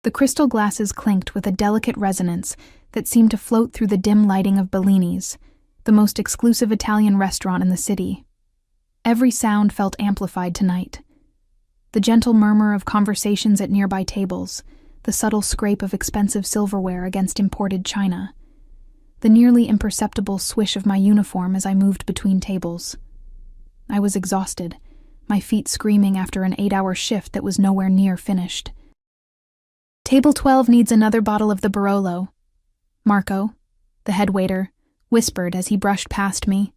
The crystal glasses clinked with a delicate resonance that seemed to float through the dim lighting of Bellini's, the most exclusive Italian restaurant in the city. Every sound felt amplified tonight. The gentle murmur of conversations at nearby tables, the subtle scrape of expensive silverware against imported china, the nearly imperceptible swish of my uniform as I moved between tables. I was exhausted, my feet screaming after an 8-hour shift that was nowhere near finished. "Table 12 needs another bottle of the Barolo," Marco, the head waiter, whispered as he brushed past me,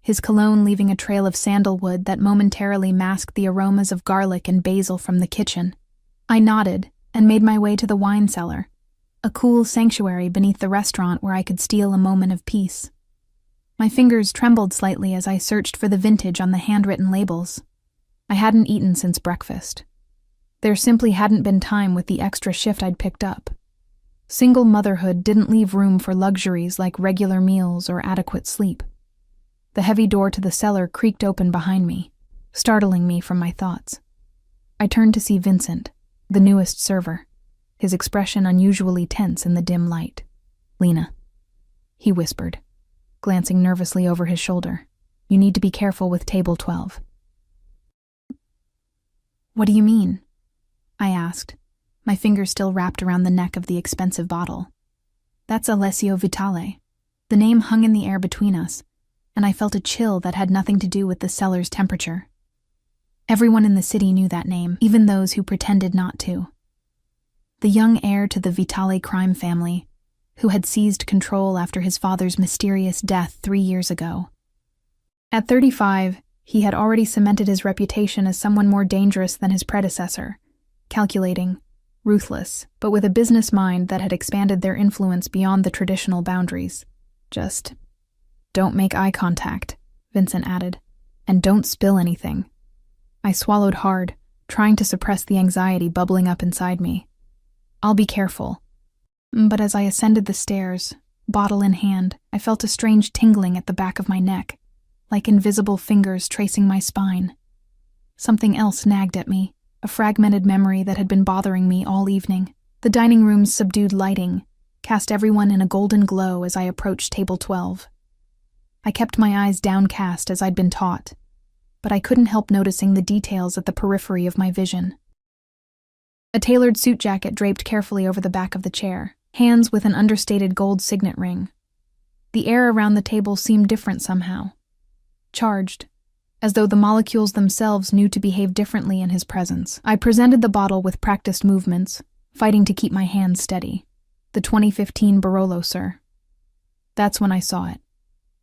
his cologne leaving a trail of sandalwood that momentarily masked the aromas of garlic and basil from the kitchen. I nodded and made my way to the wine cellar, a cool sanctuary beneath the restaurant where I could steal a moment of peace. My fingers trembled slightly as I searched for the vintage on the handwritten labels. I hadn't eaten since breakfast. There simply hadn't been time with the extra shift I'd picked up. Single motherhood didn't leave room for luxuries like regular meals or adequate sleep. The heavy door to the cellar creaked open behind me, startling me from my thoughts. I turned to see Vincent, the newest server, his expression unusually tense in the dim light. "Lena," he whispered, glancing nervously over his shoulder. "You need to be careful with table 12. "What do you mean?" I asked, my fingers still wrapped around the neck of the expensive bottle. "That's Alessio Vitale." The name hung in the air between us, and I felt a chill that had nothing to do with the cellar's temperature. Everyone in the city knew that name, even those who pretended not to. The young heir to the Vitale crime family, who had seized control after his father's mysterious death 3 years ago. At 35, he had already cemented his reputation as someone more dangerous than his predecessor, calculating, ruthless, but with a business mind that had expanded their influence beyond the traditional boundaries. "Just don't make eye contact," Vincent added, "and don't spill anything." I swallowed hard, trying to suppress the anxiety bubbling up inside me. "I'll be careful." But as I ascended the stairs, bottle in hand, I felt a strange tingling at the back of my neck, like invisible fingers tracing my spine. Something else nagged at me, a fragmented memory that had been bothering me all evening. The dining room's subdued lighting cast everyone in a golden glow as I approached table 12. I kept my eyes downcast as I'd been taught, but I couldn't help noticing the details at the periphery of my vision. A tailored suit jacket draped carefully over the back of the chair, hands with an understated gold signet ring. The air around the table seemed different somehow. Charged, as though the molecules themselves knew to behave differently in his presence. I presented the bottle with practiced movements, fighting to keep my hands steady. "The 2015 Barolo, sir." That's when I saw it.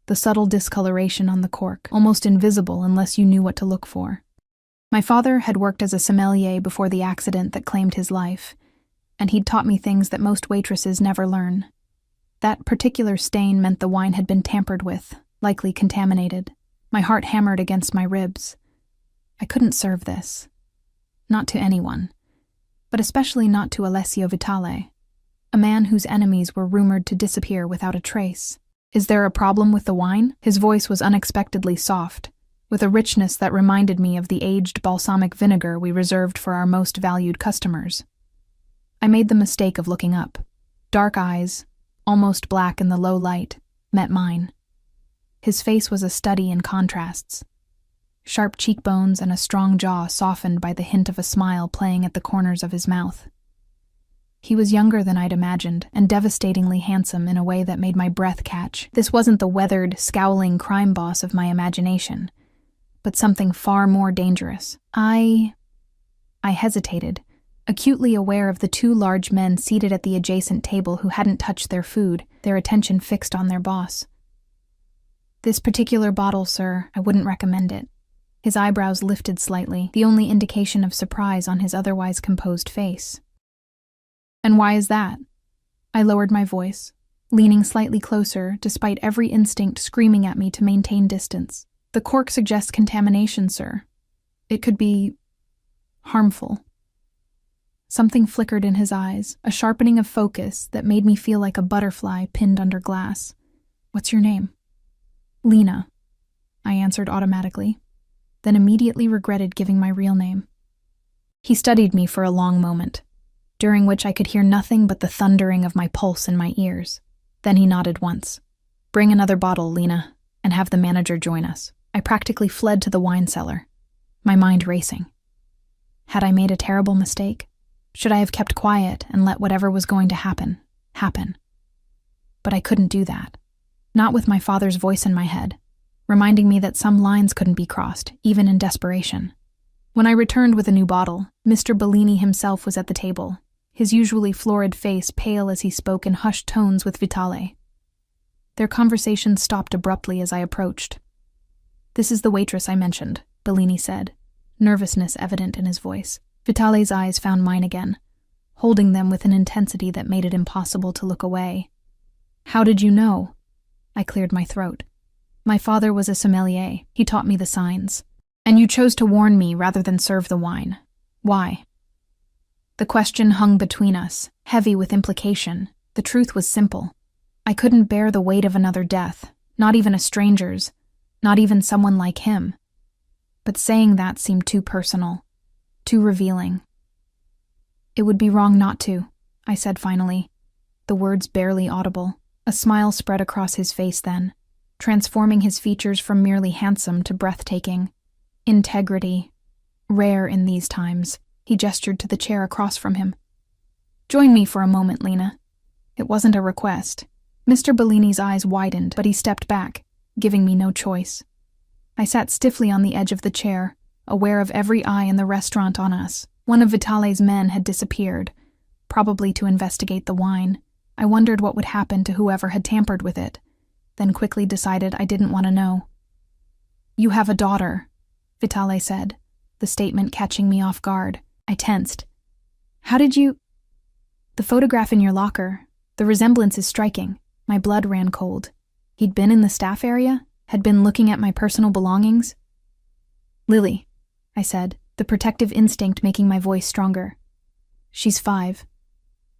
The subtle discoloration on the cork, almost invisible unless you knew what to look for. My father had worked as a sommelier before the accident that claimed his life, and he'd taught me things that most waitresses never learn. That particular stain meant the wine had been tampered with, likely contaminated. My heart hammered against my ribs. I couldn't serve this. Not to anyone, but especially not to Alessio Vitale, a man whose enemies were rumored to disappear without a trace. "Is there a problem with the wine?" His voice was unexpectedly soft, with a richness that reminded me of the aged balsamic vinegar we reserved for our most valued customers. I made the mistake of looking up. Dark eyes, almost black in the low light, met mine. His face was a study in contrasts. Sharp cheekbones and a strong jaw softened by the hint of a smile playing at the corners of his mouth. He was younger than I'd imagined, and devastatingly handsome in a way that made my breath catch. This wasn't the weathered, scowling crime boss of my imagination, but something far more dangerous. I hesitated, acutely aware of the 2 large men seated at the adjacent table who hadn't touched their food, their attention fixed on their boss. "This particular bottle, sir, I wouldn't recommend it." His eyebrows lifted slightly, the only indication of surprise on his otherwise composed face. "And why is that?" I lowered my voice, leaning slightly closer despite every instinct screaming at me to maintain distance. "The cork suggests contamination, sir. It could be harmful." Something flickered in his eyes, a sharpening of focus that made me feel like a butterfly pinned under glass. "What's your name?" "Lena," I answered automatically, then immediately regretted giving my real name. He studied me for a long moment, during which I could hear nothing but the thundering of my pulse in my ears. Then he nodded once. "Bring another bottle, Lena, and have the manager join us." I practically fled to the wine cellar, my mind racing. Had I made a terrible mistake? Should I have kept quiet and let whatever was going to happen, happen? But I couldn't do that. Not with my father's voice in my head, reminding me that some lines couldn't be crossed, even in desperation. When I returned with a new bottle, Mr. Bellini himself was at the table, his usually florid face pale as he spoke in hushed tones with Vitale. Their conversation stopped abruptly as I approached. "This is the waitress I mentioned," Bellini said, nervousness evident in his voice. Vitale's eyes found mine again, holding them with an intensity that made it impossible to look away. "How did you know?" I cleared my throat. "My father was a sommelier. He taught me the signs. And you chose to warn me rather than serve the wine. Why?" The question hung between us, heavy with implication. The truth was simple. I couldn't bear the weight of another death, not even a stranger's, not even someone like him. But saying that seemed too personal, too revealing. "It would be wrong not to," I said finally, the words barely audible. A smile spread across his face then, transforming his features from merely handsome to breathtaking. Integrity, rare in these times. He gestured to the chair across from him. "Join me for a moment, Lena." It wasn't a request. Mr. Bellini's eyes widened, but he stepped back, giving me no choice. I sat stiffly on the edge of the chair, aware of every eye in the restaurant on us. One of Vitale's men had disappeared, probably to investigate the wine. I wondered what would happen to whoever had tampered with it, then quickly decided I didn't want to know. "You have a daughter," Vitale said, the statement catching me off guard. I tensed. "How did you—" "The photograph in your locker. The resemblance is striking." My blood ran cold. He'd been in the staff area? Had been looking at my personal belongings? "Lily," I said, the protective instinct making my voice stronger. "She's 5.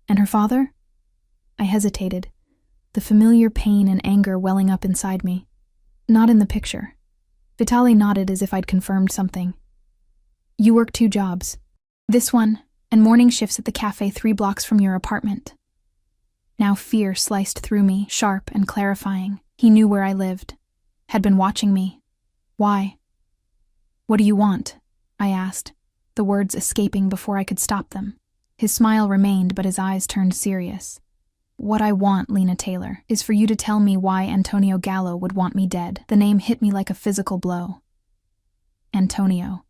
And her father?" I hesitated, the familiar pain and anger welling up inside me. "Not in the picture." Vitale nodded as if I'd confirmed something. "You work 2 jobs. This one, and morning shifts at the cafe 3 blocks from your apartment." Now fear sliced through me, sharp and clarifying. He knew where I lived. Had been watching me. Why? "What do you want?" I asked, the words escaping before I could stop them. His smile remained, but his eyes turned serious. "What I want, Lena Taylor, is for you to tell me why Antonio Gallo would want me dead." The name hit me like a physical blow. Antonio.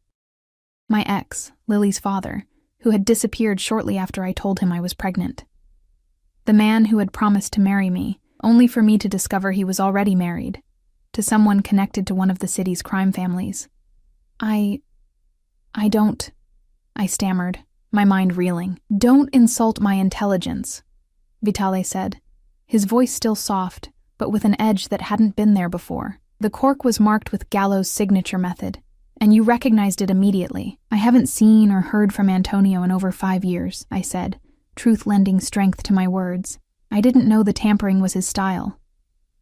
My ex, Lily's father, who had disappeared shortly after I told him I was pregnant. The man who had promised to marry me, only for me to discover he was already married, to someone connected to one of the city's crime families. I don't, I stammered, my mind reeling. "Don't insult my intelligence," Vitale said, his voice still soft, but with an edge that hadn't been there before. "The cork was marked with Gallo's signature method, and you recognized it immediately." "I haven't seen or heard from Antonio in over 5 years," I said, truth lending strength to my words. I didn't know the tampering was his style.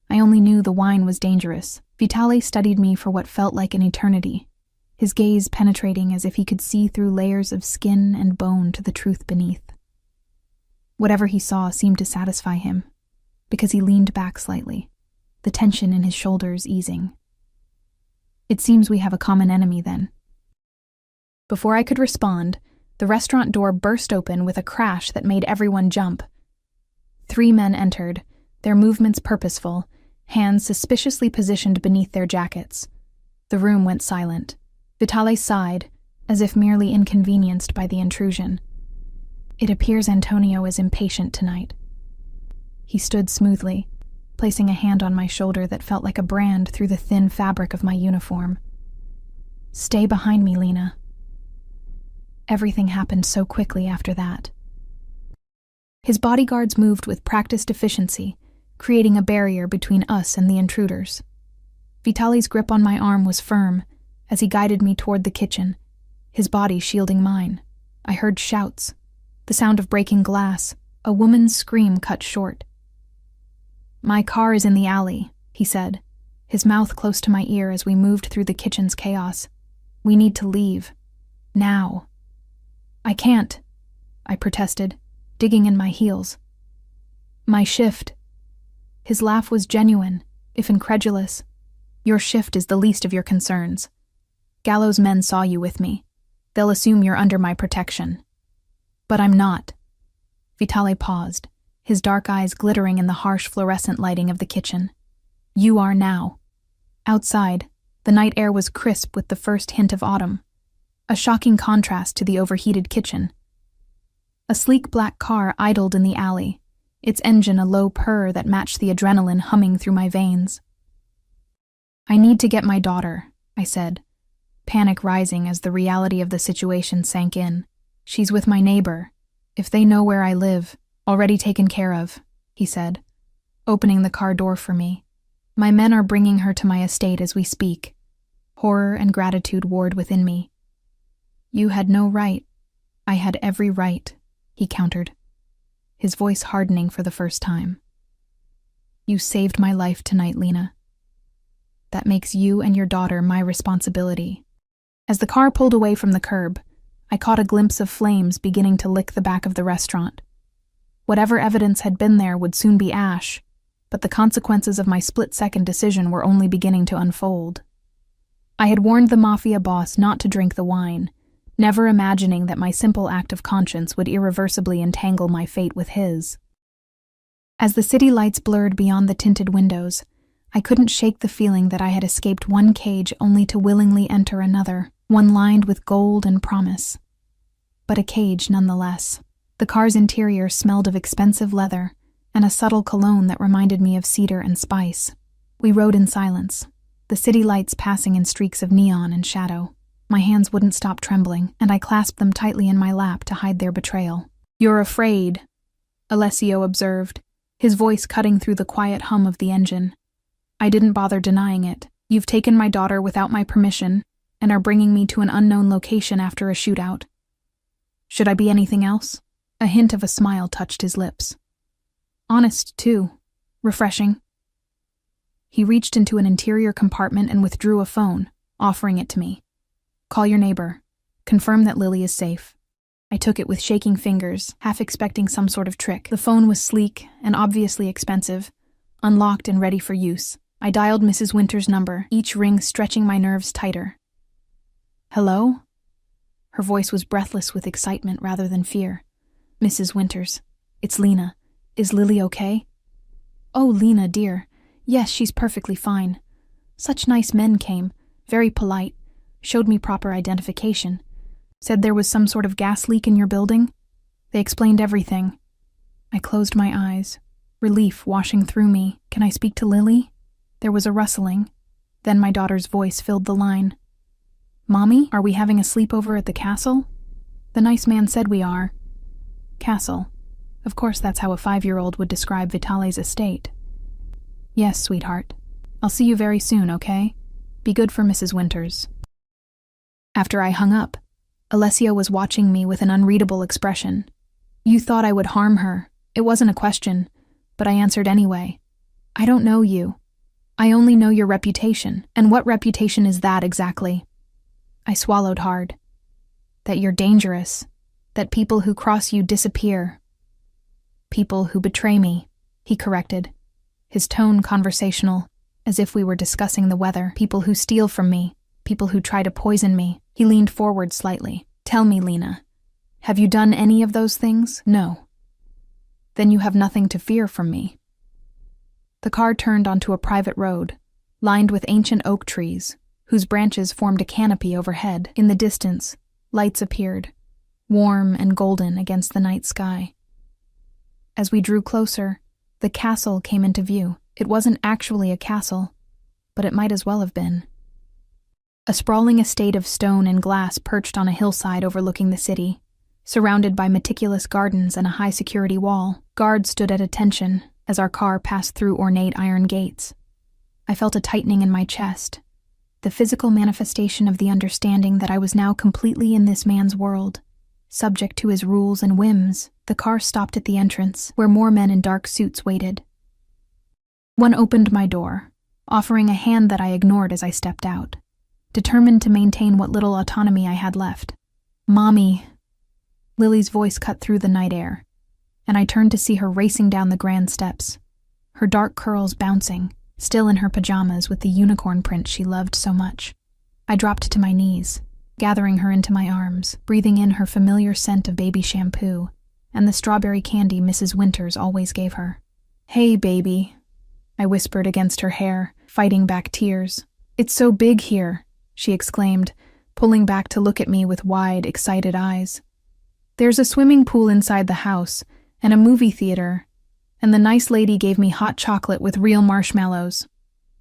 I only knew the wine was dangerous. Vitale studied me for what felt like an eternity, his gaze penetrating as if he could see through layers of skin and bone to the truth beneath. Whatever he saw seemed to satisfy him, because he leaned back slightly, the tension in his shoulders easing. "It seems we have a common enemy, then." Before I could respond, the restaurant door burst open with a crash that made everyone jump. 3 men entered, their movements purposeful, hands suspiciously positioned beneath their jackets. The room went silent. Vitale sighed, as if merely inconvenienced by the intrusion. "It appears Antonio is impatient tonight." He stood smoothly, placing a hand on my shoulder that felt like a brand through the thin fabric of my uniform. "Stay behind me, Lena." Everything happened so quickly after that. His bodyguards moved with practiced efficiency, creating a barrier between us and the intruders. Vitale's grip on my arm was firm as he guided me toward the kitchen, his body shielding mine. I heard shouts, the sound of breaking glass, a woman's scream cut short. "My car is in the alley," he said, his mouth close to my ear as we moved through the kitchen's chaos. "We need to leave. Now." "I can't," I protested, digging in my heels. My shift. His laugh was genuine, if incredulous. Your shift is the least of your concerns. Gallows men saw you with me. They'll assume you're under my protection. But I'm not. Vitale paused, his dark eyes glittering in the harsh fluorescent lighting of the kitchen. You are now. Outside, the night air was crisp with the first hint of autumn, a shocking contrast to the overheated kitchen. A sleek black car idled in the alley, its engine a low purr that matched the adrenaline humming through my veins. I need to get my daughter, I said, panic rising as the reality of the situation sank in. She's with my neighbor. If they know where I live, already taken care of, he said, opening the car door for me. My men are bringing her to my estate as we speak. Horror and gratitude warred within me. You had no right. I had every right, he countered, his voice hardening for the first time. You saved my life tonight, Lena. That makes you and your daughter my responsibility. As the car pulled away from the curb, I caught a glimpse of flames beginning to lick the back of the restaurant. Whatever evidence had been there would soon be ash, but the consequences of my split-second decision were only beginning to unfold. I had warned the Mafia boss not to drink the wine, never imagining that my simple act of conscience would irreversibly entangle my fate with his. As the city lights blurred beyond the tinted windows, I couldn't shake the feeling that I had escaped one cage only to willingly enter another, one lined with gold and promise. But a cage nonetheless. The car's interior smelled of expensive leather and a subtle cologne that reminded me of cedar and spice. We rode in silence, the city lights passing in streaks of neon and shadow. My hands wouldn't stop trembling, and I clasped them tightly in my lap to hide their betrayal. You're afraid, Alessio observed, his voice cutting through the quiet hum of the engine. I didn't bother denying it. You've taken my daughter without my permission and are bringing me to an unknown location after a shootout. Should I be anything else? A hint of a smile touched his lips. Honest, too. Refreshing. He reached into an interior compartment and withdrew a phone, offering it to me. Call your neighbor. Confirm that Lily is safe. I took it with shaking fingers, half expecting some sort of trick. The phone was sleek and obviously expensive, unlocked and ready for use. I dialed Mrs. Winter's number, each ring stretching my nerves tighter. Hello? Her voice was breathless with excitement rather than fear. Mrs. Winters, it's Lena. Is Lily okay? Oh, Lena, dear. Yes, she's perfectly fine. Such nice men came, very polite, showed me proper identification. Said there was some sort of gas leak in your building. They explained everything. I closed my eyes, relief washing through me. Can I speak to Lily? There was a rustling. Then my daughter's voice filled the line. Mommy, are we having a sleepover at the castle? The nice man said we are. Castle. Of course that's how a 5-year-old would describe Vitale's estate. Yes, sweetheart. I'll see you very soon, okay? Be good for Mrs. Winters. After I hung up, Alessio was watching me with an unreadable expression. You thought I would harm her. It wasn't a question, but I answered anyway. I don't know you. I only know your reputation, and what reputation is that exactly? I swallowed hard. That you're dangerous, that people who cross you disappear. People who betray me, he corrected, his tone conversational, as if we were discussing the weather. People who steal from me, people who try to poison me. He leaned forward slightly. Tell me, Lena, have you done any of those things? No. Then you have nothing to fear from me. The car turned onto a private road, lined with ancient oak trees, whose branches formed a canopy overhead. In the distance, lights appeared, warm and golden against the night sky. As we drew closer, the castle came into view. It wasn't actually a castle, but it might as well have been. A sprawling estate of stone and glass perched on a hillside overlooking the city, surrounded by meticulous gardens and a high-security wall. Guards stood at attention as our car passed through ornate iron gates. I felt a tightening in my chest, the physical manifestation of the understanding that I was now completely in this man's world, subject to his rules and whims. The car stopped at the entrance, where more men in dark suits waited. One opened my door, offering a hand that I ignored as I stepped out, determined to maintain what little autonomy I had left. Mommy. Lily's voice cut through the night air. and I turned to see her racing down the grand steps, her dark curls bouncing, still in her pajamas with the unicorn print she loved so much. I dropped to my knees, gathering her into my arms, breathing in her familiar scent of baby shampoo and the strawberry candy Mrs. Winters always gave her. "Hey, baby," I whispered against her hair, fighting back tears. "It's so big here," she exclaimed, pulling back to look at me with wide, excited eyes. "There's a swimming pool inside the house, and a movie theater, and the nice lady gave me hot chocolate with real marshmallows."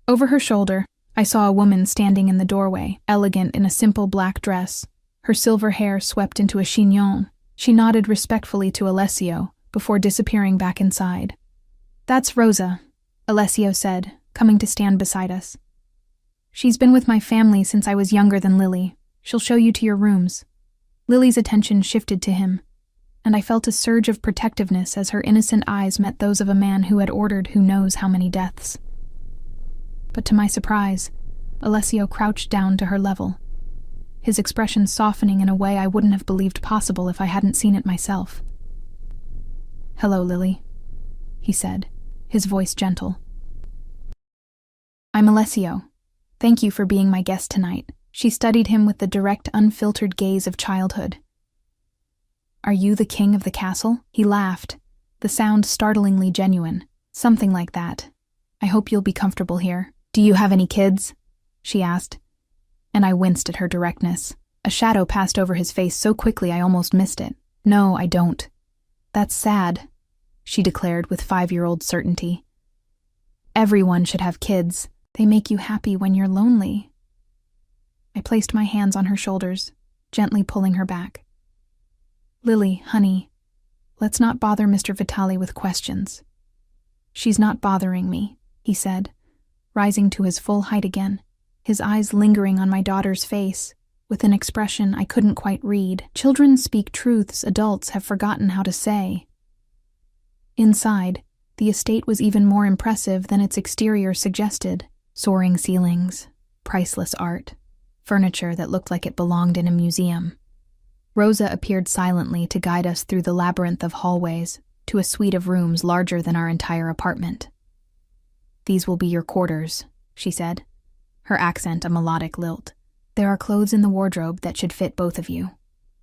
Over her shoulder, I saw a woman standing in the doorway, elegant in a simple black dress, her silver hair swept into a chignon. She nodded respectfully to Alessio before disappearing back inside. "That's Rosa," Alessio said, coming to stand beside us. "She's been with my family since I was younger than Lily. She'll show you to your rooms." Lily's attention shifted to him, and I felt a surge of protectiveness as her innocent eyes met those of a man who had ordered who knows how many deaths. But to my surprise, Alessio crouched down to her level, his expression softening in a way I wouldn't have believed possible if I hadn't seen it myself. "Hello, Lily," he said, his voice gentle. "I'm Alessio. Thank you for being my guest tonight." She studied him with the direct, unfiltered gaze of childhood. "Are you the king of the castle?" He laughed, the sound startlingly genuine. "Something like that. I hope you'll be comfortable here." "Do you have any kids?" she asked, and I winced at her directness. A shadow passed over his face so quickly I almost missed it. "No, I don't." "That's sad," she declared with 5-year-old certainty. "Everyone should have kids. They make you happy when you're lonely." I placed my hands on her shoulders, gently pulling her back. "Lily, honey, let's not bother Mr. Vitale with questions." "She's not bothering me," he said, rising to his full height again, his eyes lingering on my daughter's face, with an expression I couldn't quite read. Children speak truths adults have forgotten how to say. Inside, the estate was even more impressive than its exterior suggested. Soaring ceilings, priceless art, furniture that looked like it belonged in a museum. Rosa appeared silently to guide us through the labyrinth of hallways to a suite of rooms larger than our entire apartment. "These will be your quarters," she said, her accent a melodic lilt. "There are clothes in the wardrobe that should fit both of you.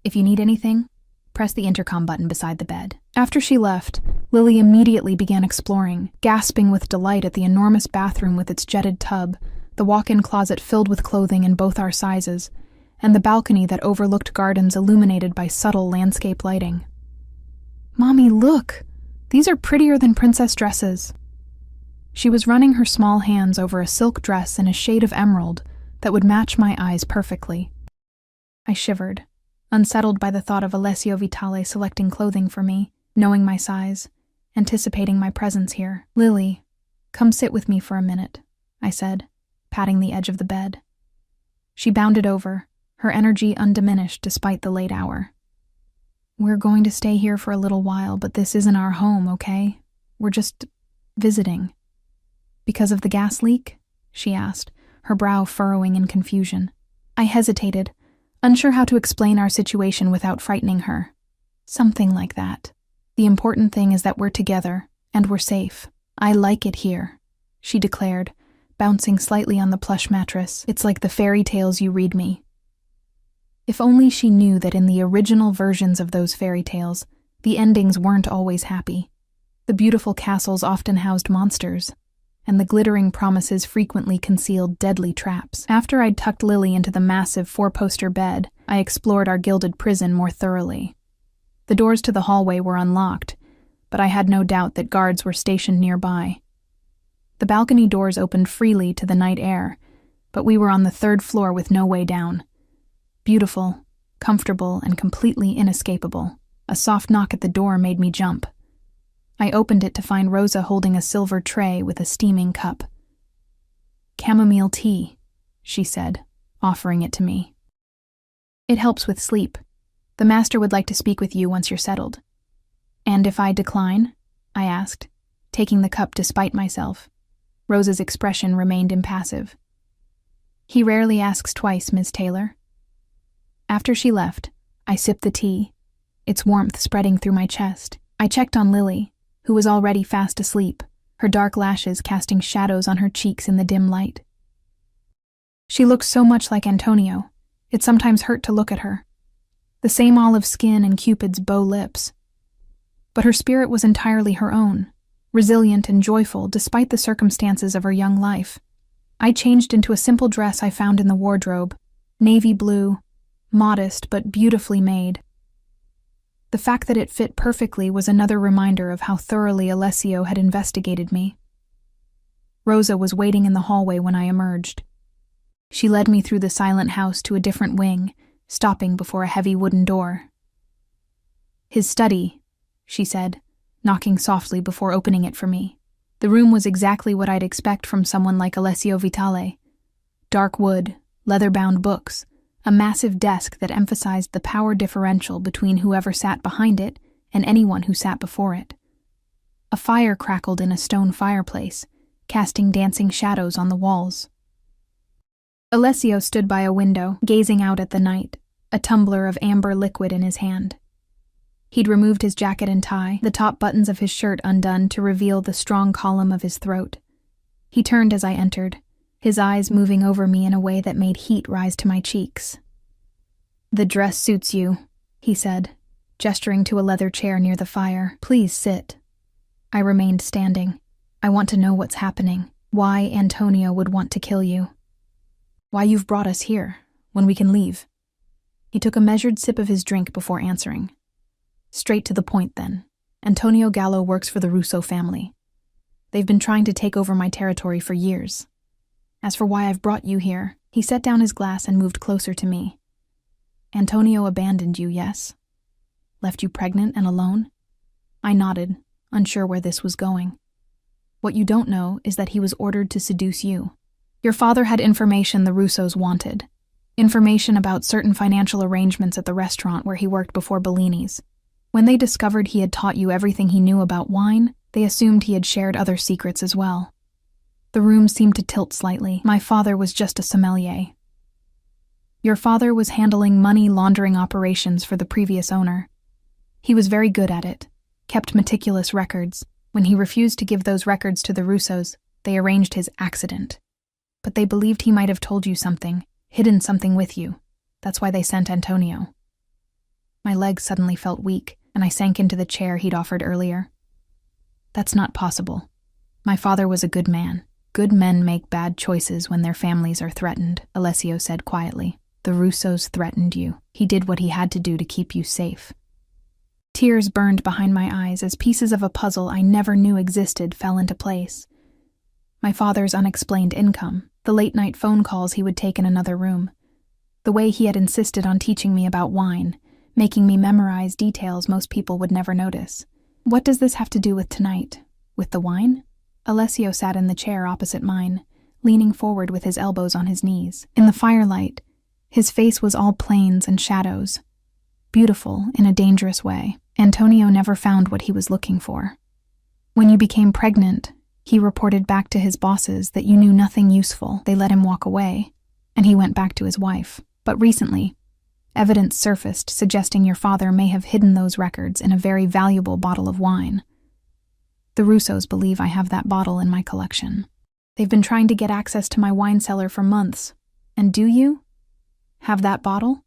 If you need anything, press the intercom button beside the bed." After she left, Lily immediately began exploring, gasping with delight at the enormous bathroom with its jetted tub, the walk-in closet filled with clothing in both our sizes, and the balcony that overlooked gardens illuminated by subtle landscape lighting. "Mommy, look! These are prettier than princess dresses." She was running her small hands over a silk dress in a shade of emerald that would match my eyes perfectly. I shivered, unsettled by the thought of Alessio Vitale selecting clothing for me, knowing my size, anticipating my presence here. "Lily, come sit with me for a minute," I said, patting the edge of the bed. She bounded over, her energy undiminished despite the late hour. "We're going to stay here for a little while, but this isn't our home, okay? We're just visiting." "Because of the gas leak?" she asked, her brow furrowing in confusion. I hesitated, unsure how to explain our situation without frightening her. "Something like that. The important thing is that we're together, and we're safe. I like it here," she declared, bouncing slightly on the plush mattress. "It's like the fairy tales you read me." If only she knew that in the original versions of those fairy tales, the endings weren't always happy. The beautiful castles often housed monsters, and the glittering promises frequently concealed deadly traps. After I'd tucked Lily into the massive 4-poster bed, I explored our gilded prison more thoroughly. The doors to the hallway were unlocked, but I had no doubt that guards were stationed nearby. The balcony doors opened freely to the night air, but we were on the 3rd floor with no way down. Beautiful, comfortable, and completely inescapable. A soft knock at the door made me jump. I opened it to find Rosa holding a silver tray with a steaming cup. "Chamomile tea," she said, offering it to me. "It helps with sleep. The master would like to speak with you once you're settled." "And if I decline?" I asked, taking the cup despite myself. Rosa's expression remained impassive. "He rarely asks twice, Miss Taylor." After she left, I sipped the tea, its warmth spreading through my chest. I checked on Lily, who was already fast asleep, her dark lashes casting shadows on her cheeks in the dim light. She looked so much like Antonio, it sometimes hurt to look at her. The same olive skin and Cupid's bow lips. But her spirit was entirely her own, resilient and joyful despite the circumstances of her young life. I changed into a simple dress I found in the wardrobe, navy blue, modest but beautifully made. The fact that it fit perfectly was another reminder of how thoroughly Alessio had investigated me. Rosa was waiting in the hallway when I emerged. She led me through the silent house to a different wing, stopping before a heavy wooden door. "His study," she said, knocking softly before opening it for me. The room was exactly what I'd expect from someone like Alessio Vitale. Dark wood, leather-bound books, a massive desk that emphasized the power differential between whoever sat behind it and anyone who sat before it. A fire crackled in a stone fireplace, casting dancing shadows on the walls. Alessio stood by a window, gazing out at the night, a tumbler of amber liquid in his hand. He'd removed his jacket and tie, the top buttons of his shirt undone to reveal the strong column of his throat. He turned as I entered, his eyes moving over me in a way that made heat rise to my cheeks. "The dress suits you," he said, gesturing to a leather chair near the fire. "Please sit." I remained standing. "I want to know what's happening, why Antonio would want to kill you. Why you've brought us here, when we can leave." He took a measured sip of his drink before answering. "Straight to the point, then. Antonio Gallo works for the Russo family. They've been trying to take over my territory for years. As for why I've brought you here," he set down his glass and moved closer to me. "Antonio abandoned you, yes? Left you pregnant and alone?" I nodded, unsure where this was going. "What you don't know is that he was ordered to seduce you. Your father had information the Russos wanted. Information about certain financial arrangements at the restaurant where he worked before Bellini's. When they discovered he had taught you everything he knew about wine, they assumed he had shared other secrets as well." The room seemed to tilt slightly. "My father was just a sommelier." "Your father was handling money laundering operations for the previous owner. He was very good at it, kept meticulous records. When he refused to give those records to the Russos, they arranged his accident. But they believed he might have told you something, hidden something with you. That's why they sent Antonio." My legs suddenly felt weak, and I sank into the chair he'd offered earlier. "That's not possible. My father was a good man. Good men make bad choices when their families are threatened," Alessio said quietly. "The Russos threatened you. He did what he had to do to keep you safe." Tears burned behind my eyes as pieces of a puzzle I never knew existed fell into place. My father's unexplained income, the late-night phone calls he would take in another room, the way he had insisted on teaching me about wine, making me memorize details most people would never notice. "What does this have to do with tonight? With the wine?" Alessio sat in the chair opposite mine, leaning forward with his elbows on his knees. In the firelight, his face was all planes and shadows. Beautiful in a dangerous way. Antonio never found what he was looking for. When you became pregnant, he reported back to his bosses that you knew nothing useful. They let him walk away, and he went back to his wife. But recently, evidence surfaced suggesting your father may have hidden those records in a very valuable bottle of wine. The Russos believe I have that bottle in my collection. They've been trying to get access to my wine cellar for months. And do you have that bottle?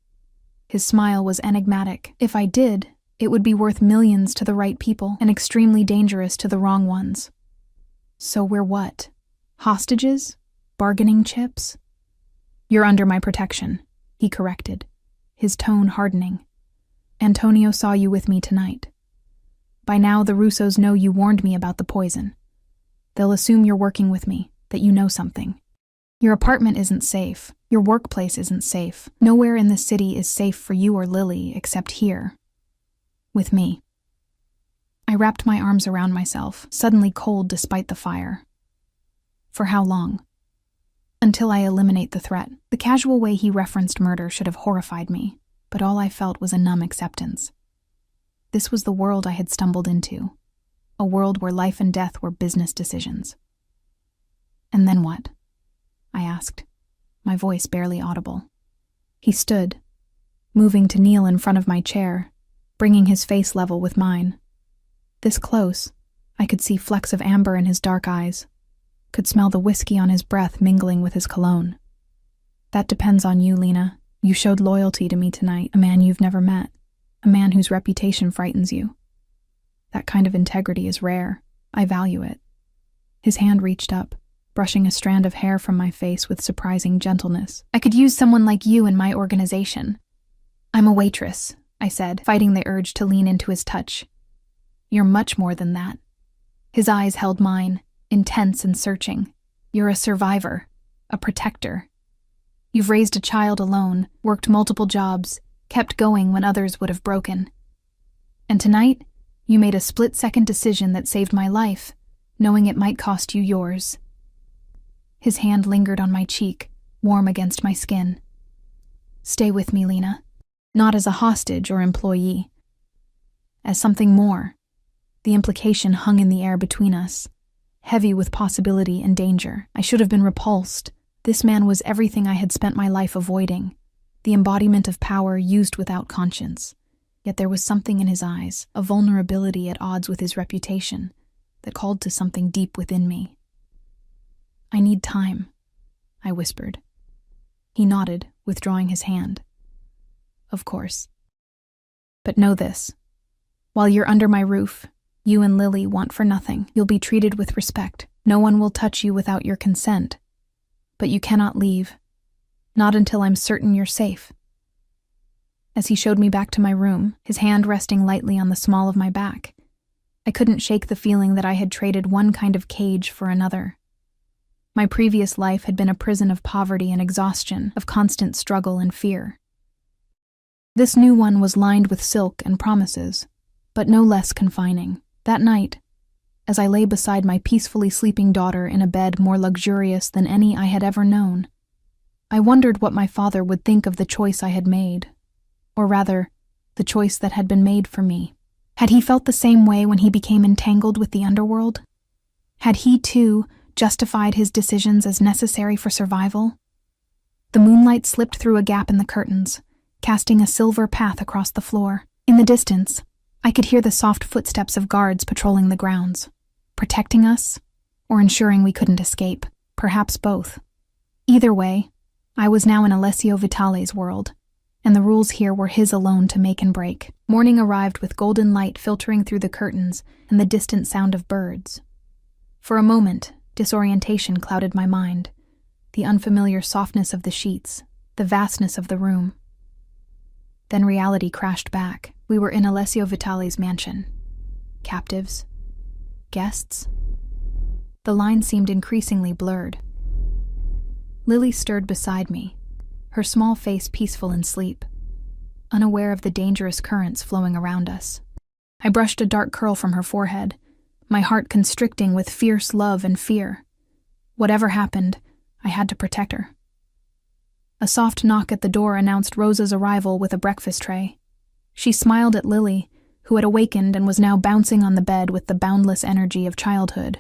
His smile was enigmatic. "If I did, it would be worth millions to the right people and extremely dangerous to the wrong ones." "So we're what? Hostages? Bargaining chips?" "You're under my protection," he corrected, his tone hardening. "Antonio saw you with me tonight. By now the Russos know you warned me about the poison. They'll assume you're working with me, that you know something. Your apartment isn't safe. Your workplace isn't safe. Nowhere in this city is safe for you or Lily except here. With me." I wrapped my arms around myself, suddenly cold despite the fire. "For how long?" "Until I eliminate the threat." The casual way he referenced murder should have horrified me, but all I felt was a numb acceptance. This was the world I had stumbled into, a world where life and death were business decisions. "And then what?" I asked, my voice barely audible. He stood, moving to kneel in front of my chair, bringing his face level with mine. This close, I could see flecks of amber in his dark eyes, could smell the whiskey on his breath mingling with his cologne. That depends on you, Lena. You showed loyalty to me tonight, a man you've never met, a man whose reputation frightens you. That kind of integrity is rare. I value it. His hand reached up, brushing a strand of hair from my face with surprising gentleness. I could use someone like you in my organization. I'm a waitress, I said, fighting the urge to lean into his touch. You're much more than that. His eyes held mine, intense and searching. You're a survivor, a protector. You've raised a child alone, worked multiple jobs, kept going when others would have broken. And tonight, you made a split-second decision that saved my life, knowing it might cost you yours. His hand lingered on my cheek, warm against my skin. Stay with me, Lena. Not as a hostage or employee. As something more. The implication hung in the air between us, heavy with possibility and danger. I should have been repulsed. This man was everything I had spent my life avoiding, the embodiment of power used without conscience. Yet there was something in his eyes, a vulnerability at odds with his reputation, that called to something deep within me. I need time, I whispered. He nodded, withdrawing his hand. Of course. But know this. While you're under my roof, you and Lily want for nothing. You'll be treated with respect. No one will touch you without your consent. But you cannot leave. Not until I'm certain you're safe. As he showed me back to my room, his hand resting lightly on the small of my back, I couldn't shake the feeling that I had traded one kind of cage for another. My previous life had been a prison of poverty and exhaustion, of constant struggle and fear. This new one was lined with silk and promises, but no less confining. That night, as I lay beside my peacefully sleeping daughter in a bed more luxurious than any I had ever known, I wondered what my father would think of the choice I had made, or rather, the choice that had been made for me. Had he felt the same way when he became entangled with the underworld? Had he, too, justified his decisions as necessary for survival? The moonlight slipped through a gap in the curtains, casting a silver path across the floor. In the distance, I could hear the soft footsteps of guards patrolling the grounds, protecting us, or ensuring we couldn't escape, perhaps both. Either way, I was now in Alessio Vitale's world, and the rules here were his alone to make and break. Morning arrived with golden light filtering through the curtains and the distant sound of birds. For a moment, disorientation clouded my mind, the unfamiliar softness of the sheets, the vastness of the room. Then reality crashed back. We were in Alessio Vitale's mansion. Captives? Guests? The line seemed increasingly blurred. Lily stirred beside me, her small face peaceful in sleep, unaware of the dangerous currents flowing around us. I brushed a dark curl from her forehead, my heart constricting with fierce love and fear. Whatever happened, I had to protect her. A soft knock at the door announced Rosa's arrival with a breakfast tray. She smiled at Lily, who had awakened and was now bouncing on the bed with the boundless energy of childhood.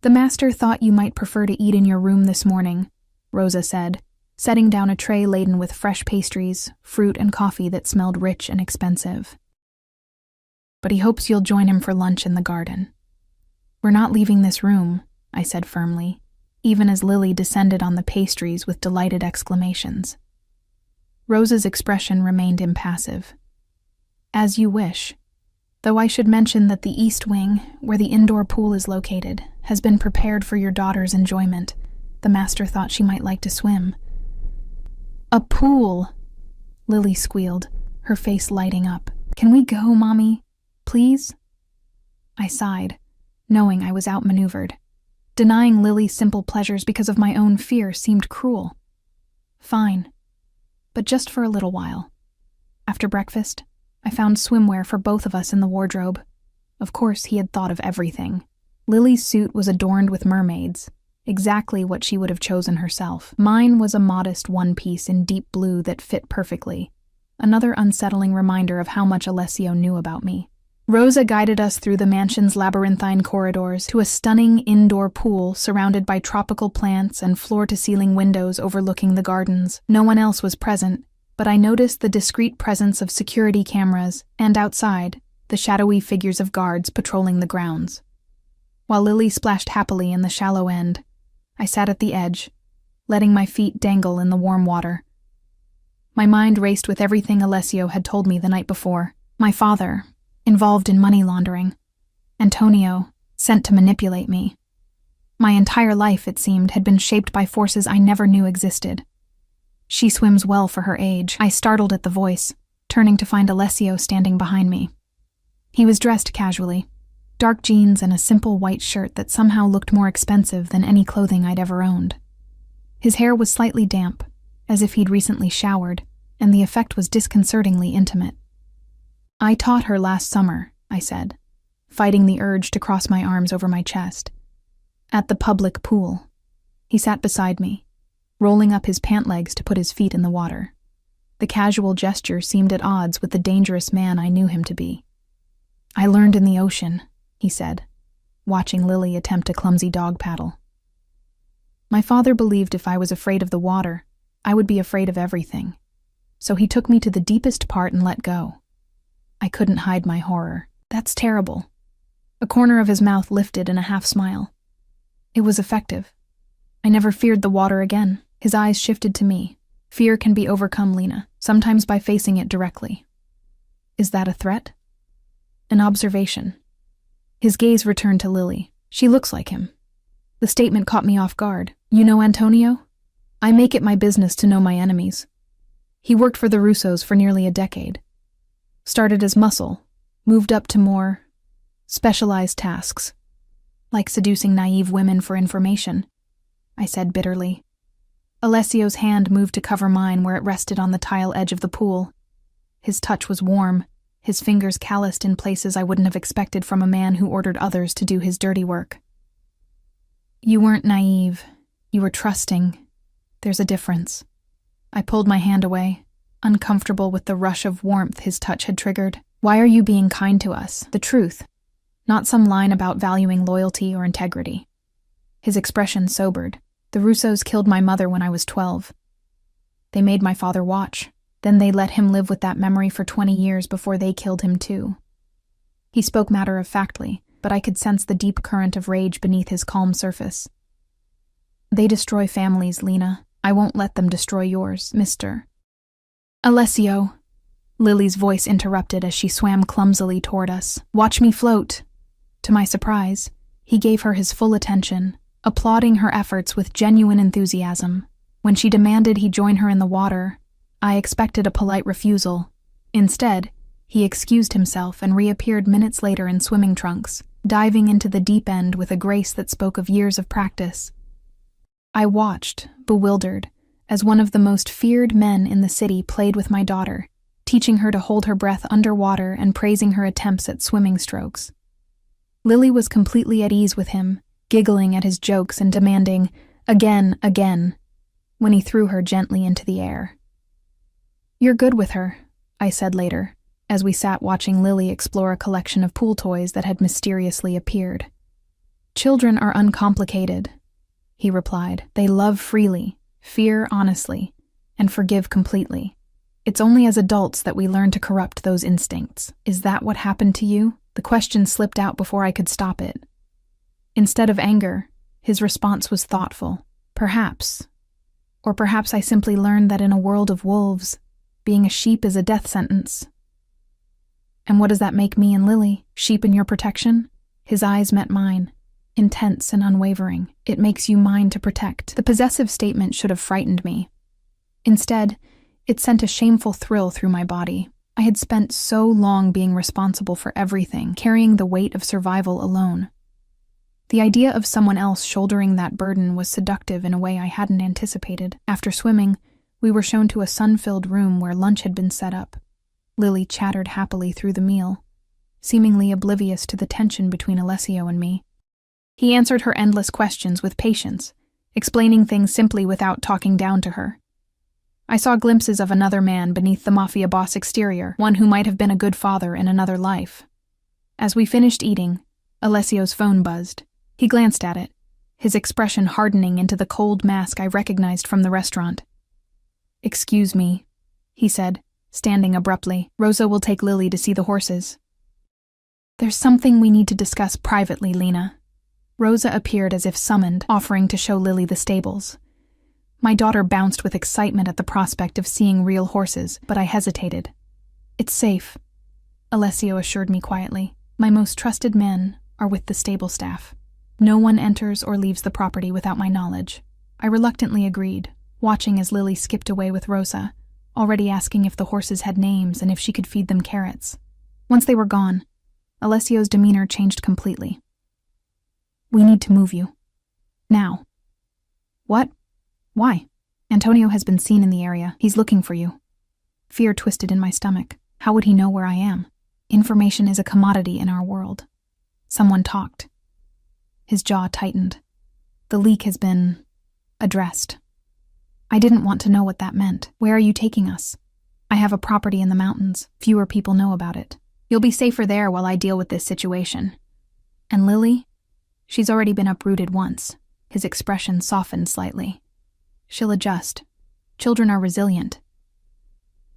"The master thought you might prefer to eat in your room this morning," Rosa said, setting down a tray laden with fresh pastries, fruit, and coffee that smelled rich and expensive. "But he hopes you'll join him for lunch in the garden." "We're not leaving this room," I said firmly, even as Lily descended on the pastries with delighted exclamations. Rosa's expression remained impassive. "As you wish. Though I should mention that the east wing, where the indoor pool is located, has been prepared for your daughter's enjoyment. The master thought she might like to swim." "A pool!" Lily squealed, her face lighting up. "Can we go, Mommy? Please?" I sighed, knowing I was outmaneuvered. Denying Lily's simple pleasures because of my own fear seemed cruel. Fine. But just for a little while. After breakfast, I found swimwear for both of us in the wardrobe. Of course, he had thought of everything. Lily's suit was adorned with mermaids, exactly what she would have chosen herself. Mine was a modest one-piece in deep blue that fit perfectly, another unsettling reminder of how much Alessio knew about me. Rosa guided us through the mansion's labyrinthine corridors to a stunning indoor pool surrounded by tropical plants and floor-to-ceiling windows overlooking the gardens. No one else was present, but I noticed the discreet presence of security cameras, and outside, the shadowy figures of guards patrolling the grounds. While Lily splashed happily in the shallow end, I sat at the edge, letting my feet dangle in the warm water. My mind raced with everything Alessio had told me the night before. My father, involved in money laundering. Antonio, sent to manipulate me. My entire life, it seemed, had been shaped by forces I never knew existed. She swims well for her age. I startled at the voice, turning to find Alessio standing behind me. He was dressed casually, dark jeans and a simple white shirt that somehow looked more expensive than any clothing I'd ever owned. His hair was slightly damp, as if he'd recently showered, and the effect was disconcertingly intimate. "I taught her last summer," I said, fighting the urge to cross my arms over my chest. "At the public pool." He sat beside me, rolling up his pant legs to put his feet in the water. The casual gesture seemed at odds with the dangerous man I knew him to be. "I learned in the ocean," he said, watching Lily attempt a clumsy dog paddle. My father believed if I was afraid of the water, I would be afraid of everything. So he took me to the deepest part and let go. I couldn't hide my horror. "That's terrible." A corner of his mouth lifted in a half-smile. "It was effective. I never feared the water again." His eyes shifted to me. "Fear can be overcome, Lena, sometimes by facing it directly." "Is that a threat?" "An observation." His gaze returned to Lily. "She looks like him." The statement caught me off guard. "You know Antonio?" "I make it my business to know my enemies." He worked for the Russos for nearly a decade. Started as muscle, moved up to more specialized tasks, like seducing naive women for information, I said bitterly. Alessio's hand moved to cover mine where it rested on the tile edge of the pool. His touch was warm, his fingers calloused in places I wouldn't have expected from a man who ordered others to do his dirty work. "You weren't naive. You were trusting. There's a difference." I pulled my hand away, uncomfortable with the rush of warmth his touch had triggered. "Why are you being kind to us? The truth, not some line about valuing loyalty or integrity." His expression sobered. "The Russos killed my mother when I was 12. They made my father watch. Then they let him live with that memory for 20 years before they killed him too." He spoke matter-of-factly, but I could sense the deep current of rage beneath his calm surface. "They destroy families, Lena. I won't let them destroy yours, Mr. Alessio." Lily's voice interrupted as she swam clumsily toward us. "Watch me float." To my surprise, he gave her his full attention, applauding her efforts with genuine enthusiasm. When she demanded he join her in the water, I expected a polite refusal. Instead, he excused himself and reappeared minutes later in swimming trunks, diving into the deep end with a grace that spoke of years of practice. I watched, bewildered, as one of the most feared men in the city played with my daughter, teaching her to hold her breath underwater and praising her attempts at swimming strokes. Lily was completely at ease with him, giggling at his jokes and demanding, "Again, again," when he threw her gently into the air. "You're good with her," I said later, as we sat watching Lily explore a collection of pool toys that had mysteriously appeared. "Children are uncomplicated," he replied. "They love freely, fear honestly, and forgive completely. It's only as adults that we learn to corrupt those instincts." "Is that what happened to you?" The question slipped out before I could stop it. Instead of anger, his response was thoughtful. "Perhaps. Or perhaps I simply learned that in a world of wolves, being a sheep is a death sentence." "And what does that make me and Lily? Sheep in your protection?" His eyes met mine, intense and unwavering. "It makes you mine to protect." The possessive statement should have frightened me. Instead, it sent a shameful thrill through my body. I had spent so long being responsible for everything, carrying the weight of survival alone. The idea of someone else shouldering that burden was seductive in a way I hadn't anticipated. After swimming, we were shown to a sun-filled room where lunch had been set up. Lily chattered happily through the meal, seemingly oblivious to the tension between Alessio and me. He answered her endless questions with patience, explaining things simply without talking down to her. I saw glimpses of another man beneath the Mafia boss exterior, one who might have been a good father in another life. As we finished eating, Alessio's phone buzzed. He glanced at it, his expression hardening into the cold mask I recognized from the restaurant. "Excuse me," he said, standing abruptly. "Rosa will take Lily to see the horses." There's something we need to discuss privately, Lena. Rosa appeared as if summoned, offering to show Lily the stables. My daughter bounced with excitement at the prospect of seeing real horses, but I hesitated. It's safe, Alessio assured me quietly. My most trusted men are with the stable staff. No one enters or leaves the property without my knowledge. I reluctantly agreed, watching as Lily skipped away with Rosa, already asking if the horses had names and if she could feed them carrots. Once they were gone, Alessio's demeanor changed completely. We need to move you. Now. What? Why? Antonio has been seen in the area. He's looking for you. Fear twisted in my stomach. How would he know where I am? Information is a commodity in our world. Someone talked. His jaw tightened. The leak has been addressed. I didn't want to know what that meant. Where are you taking us? I have a property in the mountains. Fewer people know about it. You'll be safer there while I deal with this situation. And Lily? She's already been uprooted once. His expression softened slightly. She'll adjust. Children are resilient.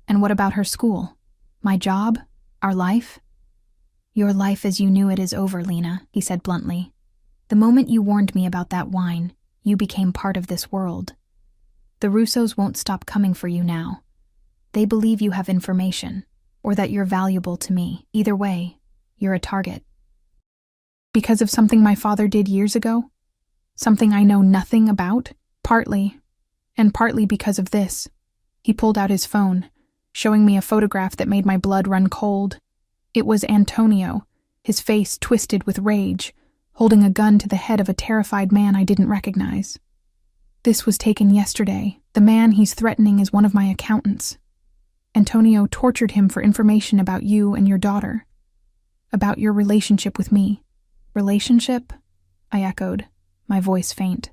And what about her school? My job? Our life? Your life as you knew it is over, Lena, he said bluntly. The moment you warned me about that wine, you became part of this world. The Russos won't stop coming for you now. They believe you have information, or that you're valuable to me. Either way, you're a target. Because of something my father did years ago? Something I know nothing about? Partly. And partly because of this. He pulled out his phone, showing me a photograph that made my blood run cold. It was Antonio, his face twisted with rage, holding a gun to the head of a terrified man I didn't recognize. This was taken yesterday. The man he's threatening is one of my accountants. Antonio tortured him for information about you and your daughter. About your relationship with me. Relationship? I echoed, my voice faint.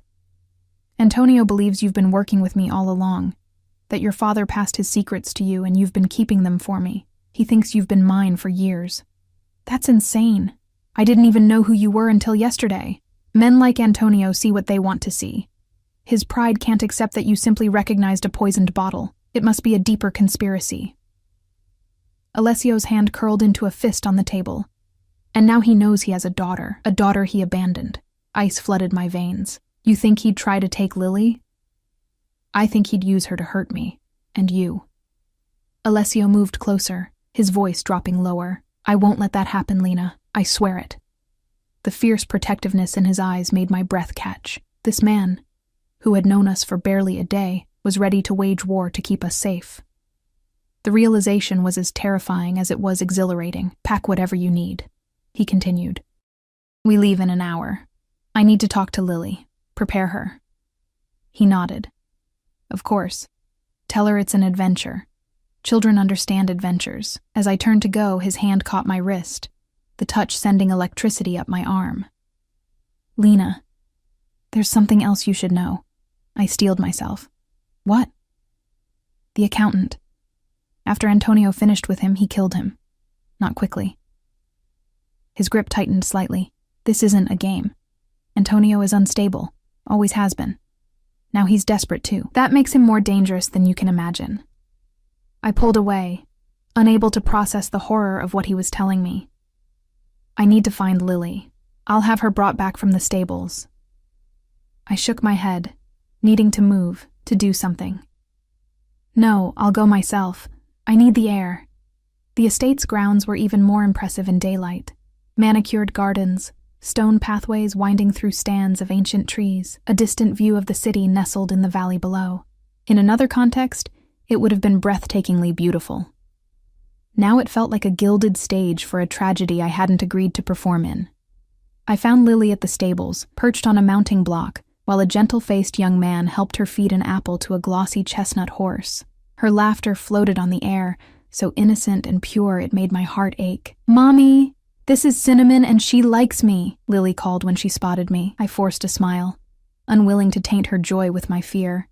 Antonio believes you've been working with me all along, that your father passed his secrets to you and you've been keeping them for me. He thinks you've been mine for years. That's insane. I didn't even know who you were until yesterday. Men like Antonio see what they want to see. His pride can't accept that you simply recognized a poisoned bottle. It must be a deeper conspiracy. Alessio's hand curled into a fist on the table. And now he knows he has a daughter he abandoned. Ice flooded my veins. You think he'd try to take Lily? I think he'd use her to hurt me. And you. Alessio moved closer, his voice dropping lower. I won't let that happen, Lena. I swear it. The fierce protectiveness in his eyes made my breath catch. This man, who had known us for barely a day, was ready to wage war to keep us safe. The realization was as terrifying as it was exhilarating. Pack whatever you need, he continued. We leave in an hour. I need to talk to Lily. Prepare her. He nodded. Of course. Tell her it's an adventure. Children understand adventures. As I turned to go, his hand caught my wrist, the touch sending electricity up my arm. Lena, there's something else you should know. I steeled myself. What? The accountant. After Antonio finished with him, he killed him. Not quickly. His grip tightened slightly. This isn't a game. Antonio is unstable. Always has been. Now he's desperate too. That makes him more dangerous than you can imagine. I pulled away, unable to process the horror of what he was telling me. I need to find Lily. I'll have her brought back from the stables. I shook my head, needing to move, to do something. No, I'll go myself. I need the air. The estate's grounds were even more impressive in daylight. Manicured gardens, stone pathways winding through stands of ancient trees, a distant view of the city nestled in the valley below. In another context, it would have been breathtakingly beautiful. Now it felt like a gilded stage for a tragedy I hadn't agreed to perform in. I found Lily at the stables, perched on a mounting block, while a gentle-faced young man helped her feed an apple to a glossy chestnut horse. Her laughter floated on the air, so innocent and pure it made my heart ache. "Mommy, this is Cinnamon and she likes me," Lily called when she spotted me. I forced a smile, unwilling to taint her joy with my fear.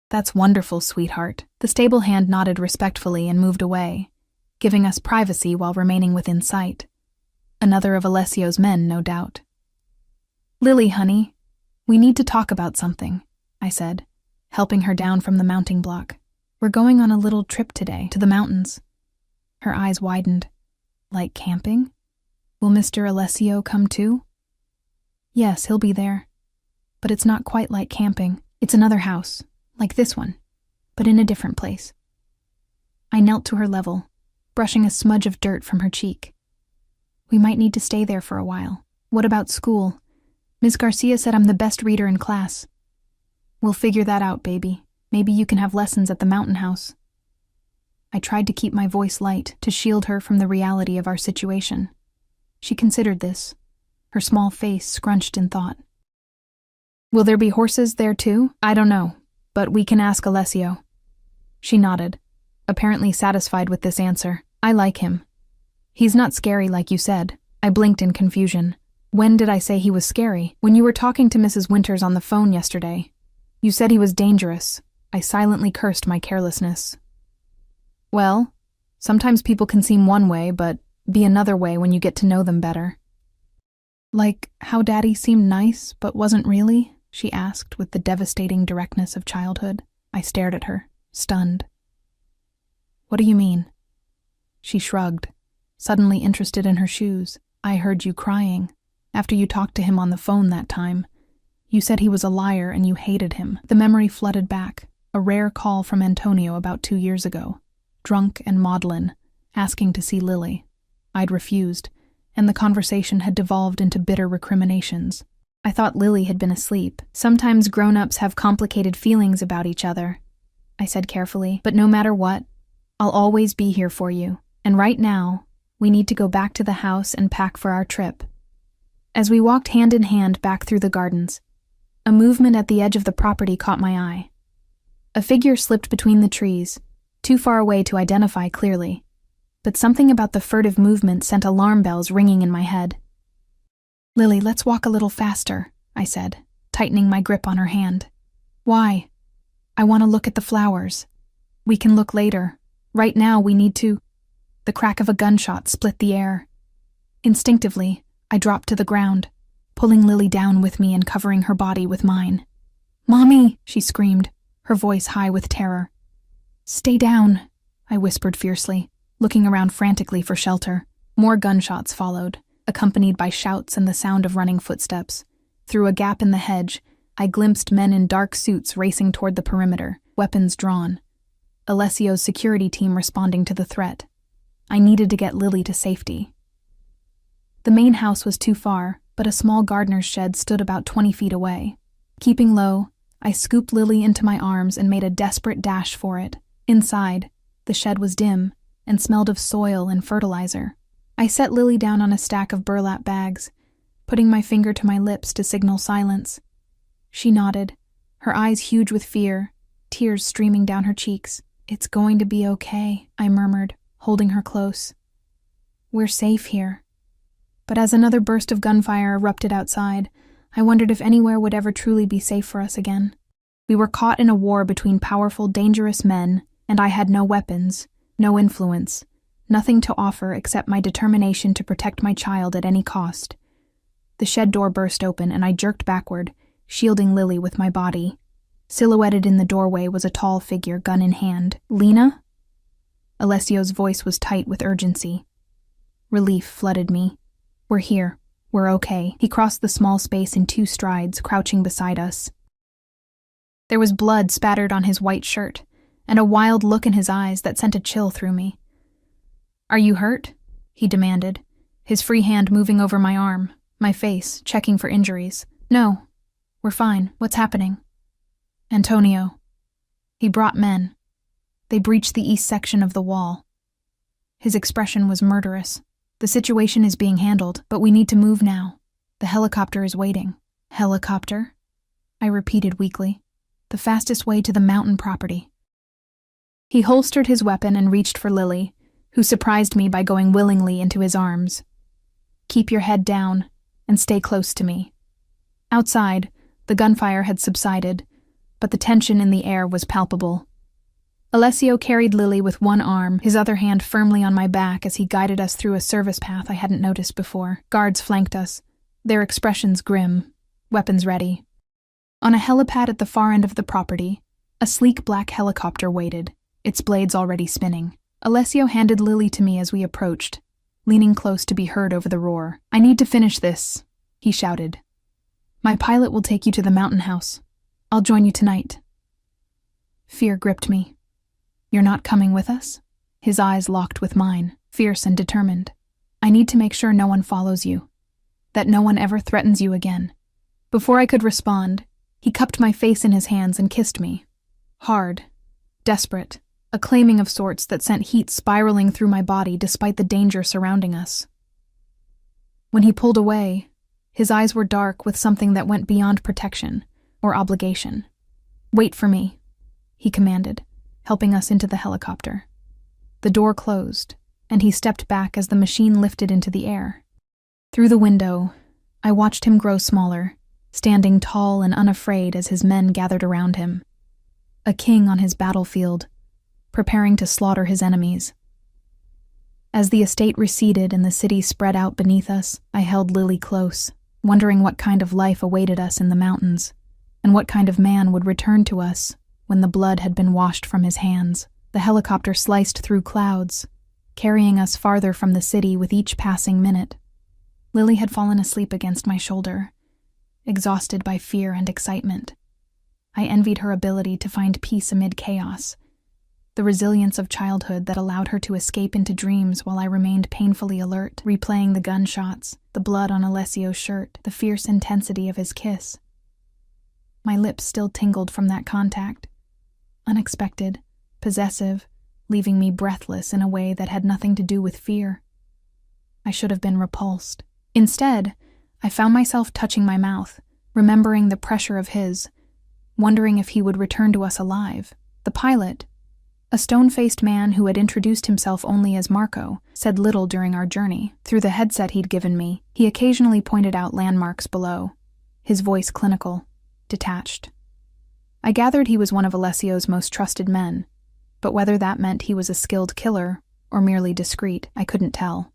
"That's wonderful, sweetheart." The stable hand nodded respectfully and moved away, giving us privacy while remaining within sight. Another of Alessio's men, no doubt. "Lily, honey, we need to talk about something," I said, helping her down from the mounting block. "We're going on a little trip today, to the mountains." Her eyes widened. "Like camping?" Will Mr. Alessio come too? Yes, he'll be there. But it's not quite like camping. It's another house, like this one, but in a different place. I knelt to her level, brushing a smudge of dirt from her cheek. We might need to stay there for a while. What about school? Ms. Garcia said I'm the best reader in class. We'll figure that out, baby. Maybe you can have lessons at the mountain house. I tried to keep my voice light to shield her from the reality of our situation. She considered this, her small face scrunched in thought. Will there be horses there too? I don't know, but we can ask Alessio. She nodded, apparently satisfied with this answer. I like him. He's not scary like you said. I blinked in confusion. When did I say he was scary? When you were talking to Mrs. Winters on the phone yesterday. You said he was dangerous. I silently cursed my carelessness. Well, sometimes people can seem one way, but be another way when you get to know them better. Like how Daddy seemed nice, but wasn't really? She asked with the devastating directness of childhood. I stared at her, stunned. What do you mean? She shrugged, suddenly interested in her shoes. I heard you crying. After you talked to him on the phone that time. You said he was a liar and you hated him. The memory flooded back, a rare call from Antonio about 2 years ago. Drunk and maudlin, asking to see Lily. I'd refused, and the conversation had devolved into bitter recriminations. I thought Lily had been asleep. Sometimes grown-ups have complicated feelings about each other, I said carefully, but no matter what, I'll always be here for you. And right now, we need to go back to the house and pack for our trip. As we walked hand in hand back through the gardens, a movement at the edge of the property caught my eye. A figure slipped between the trees, too far away to identify clearly, but something about the furtive movement sent alarm bells ringing in my head. Lily, let's walk a little faster, I said, tightening my grip on her hand. Why? I want to look at the flowers. We can look later. Right now we need to... The crack of a gunshot split the air. Instinctively, I dropped to the ground, pulling Lily down with me and covering her body with mine. Mommy, she screamed, her voice high with terror. Stay down, I whispered fiercely, looking around frantically for shelter. More gunshots followed, accompanied by shouts and the sound of running footsteps. Through a gap in the hedge, I glimpsed men in dark suits racing toward the perimeter, weapons drawn. Alessio's security team responding to the threat. I needed to get Lily to safety. The main house was too far, but a small gardener's shed stood about 20 feet away. Keeping low, I scooped Lily into my arms and made a desperate dash for it. Inside, the shed was dim and smelled of soil and fertilizer. I set Lily down on a stack of burlap bags, putting my finger to my lips to signal silence. She nodded, her eyes huge with fear, tears streaming down her cheeks. It's going to be okay, I murmured, holding her close. We're safe here. But as another burst of gunfire erupted outside, I wondered if anywhere would ever truly be safe for us again. We were caught in a war between powerful, dangerous men, and I had no weapons, no influence, nothing to offer except my determination to protect my child at any cost. The shed door burst open and I jerked backward, shielding Lily with my body. Silhouetted in the doorway was a tall figure, gun in hand. Lena? Alessio's voice was tight with urgency. Relief flooded me. We're here. We're okay. He crossed the small space in 2 strides, crouching beside us. There was blood spattered on his white shirt, and a wild look in his eyes that sent a chill through me. Are you hurt? He demanded, his free hand moving over my arm, my face, checking for injuries. No, we're fine. What's happening? Antonio. He brought men. They breached the east section of the wall. His expression was murderous. The situation is being handled, but we need to move now. The helicopter is waiting. Helicopter? I repeated weakly. The fastest way to the mountain property. He holstered his weapon and reached for Lily, who surprised me by going willingly into his arms. Keep your head down and stay close to me. Outside, the gunfire had subsided, but the tension in the air was palpable. Alessio carried Lily with one arm, his other hand firmly on my back as he guided us through a service path I hadn't noticed before. Guards flanked us, their expressions grim, weapons ready. On a helipad at the far end of the property, a sleek black helicopter waited, its blades already spinning. Alessio handed Lily to me as we approached, leaning close to be heard over the roar. "I need to finish this," he shouted. "My pilot will take you to the mountain house. I'll join you tonight." Fear gripped me. "You're not coming with us?" His eyes locked with mine, fierce and determined. "I need to make sure no one follows you, that no one ever threatens you again." Before I could respond, he cupped my face in his hands and kissed me. Hard, desperate, a claiming of sorts that sent heat spiraling through my body despite the danger surrounding us. When he pulled away, his eyes were dark with something that went beyond protection or obligation. "Wait for me," he commanded, helping us into the helicopter. The door closed, and he stepped back as the machine lifted into the air. Through the window, I watched him grow smaller, standing tall and unafraid as his men gathered around him. A king on his battlefield, preparing to slaughter his enemies. As the estate receded and the city spread out beneath us, I held Lily close, wondering what kind of life awaited us in the mountains, and what kind of man would return to us when the blood had been washed from his hands. The helicopter sliced through clouds, carrying us farther from the city with each passing minute. Lily had fallen asleep against my shoulder, exhausted by fear and excitement. I envied her ability to find peace amid chaos, the resilience of childhood that allowed her to escape into dreams while I remained painfully alert, replaying the gunshots, the blood on Alessio's shirt, the fierce intensity of his kiss. My lips still tingled from that contact, unexpected, possessive, leaving me breathless in a way that had nothing to do with fear. I should have been repulsed. Instead, I found myself touching my mouth, remembering the pressure of his, wondering if he would return to us alive. The pilot, a stone-faced man who had introduced himself only as Marco, said little during our journey. Through the headset he'd given me, he occasionally pointed out landmarks below, his voice clinical, detached. I gathered he was one of Alessio's most trusted men, but whether that meant he was a skilled killer or merely discreet, I couldn't tell.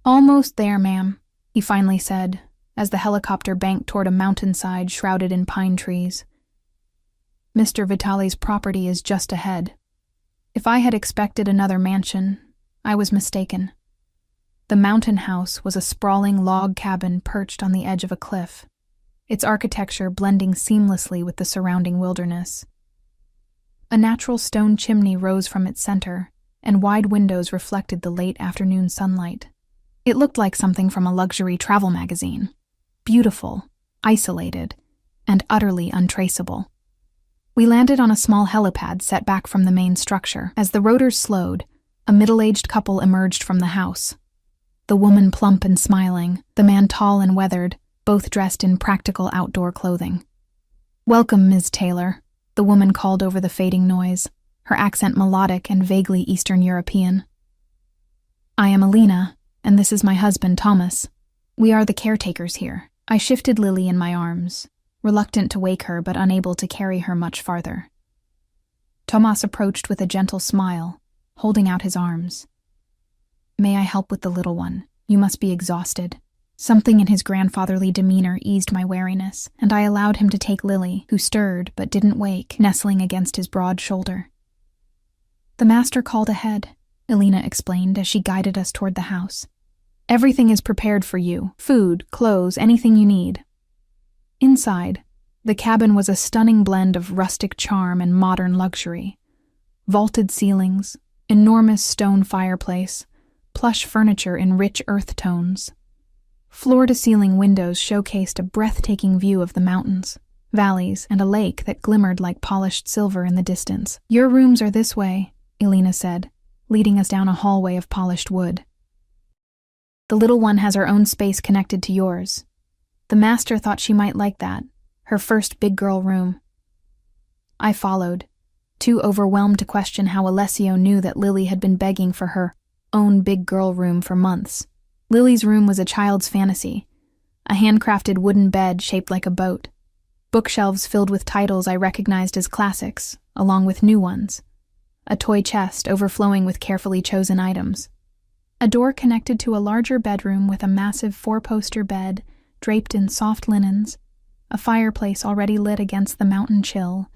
"Almost there, ma'am," he finally said, as the helicopter banked toward a mountainside shrouded in pine trees. "Mr. Vitale's property is just ahead." If I had expected another mansion, I was mistaken. The mountain house was a sprawling log cabin perched on the edge of a cliff, its architecture blending seamlessly with the surrounding wilderness. A natural stone chimney rose from its center, and wide windows reflected the late afternoon sunlight. It looked like something from a luxury travel magazine. Beautiful, isolated, and utterly untraceable. We landed on a small helipad set back from the main structure. As the rotors slowed, a middle-aged couple emerged from the house. The woman plump and smiling, the man tall and weathered, both dressed in practical outdoor clothing. "Welcome, Ms. Taylor," the woman called over the fading noise, her accent melodic and vaguely Eastern European. "I am Alina, and this is my husband, Thomas. We are the caretakers here." I shifted Lily in my arms, reluctant to wake her but unable to carry her much farther. Thomas approached with a gentle smile, holding out his arms. "May I help with the little one? You must be exhausted." Something in his grandfatherly demeanor eased my wariness, and I allowed him to take Lily, who stirred but didn't wake, nestling against his broad shoulder. "The master called ahead," Alina explained as she guided us toward the house. "Everything is prepared for you, food, clothes, anything you need." Inside, the cabin was a stunning blend of rustic charm and modern luxury. Vaulted ceilings, enormous stone fireplace, plush furniture in rich earth tones. Floor-to-ceiling windows showcased a breathtaking view of the mountains, valleys, and a lake that glimmered like polished silver in the distance. "Your rooms are this way," Alina said, leading us down a hallway of polished wood. "The little one has her own space connected to yours. The master thought she might like that, her first big girl room." I followed, too overwhelmed to question how Alessio knew that Lily had been begging for her own big girl room for months. Lily's room was a child's fantasy, a handcrafted wooden bed shaped like a boat, bookshelves filled with titles I recognized as classics, along with new ones, a toy chest overflowing with carefully chosen items. A door connected to a larger bedroom with a massive four-poster bed draped in soft linens, a fireplace already lit against the mountain chill,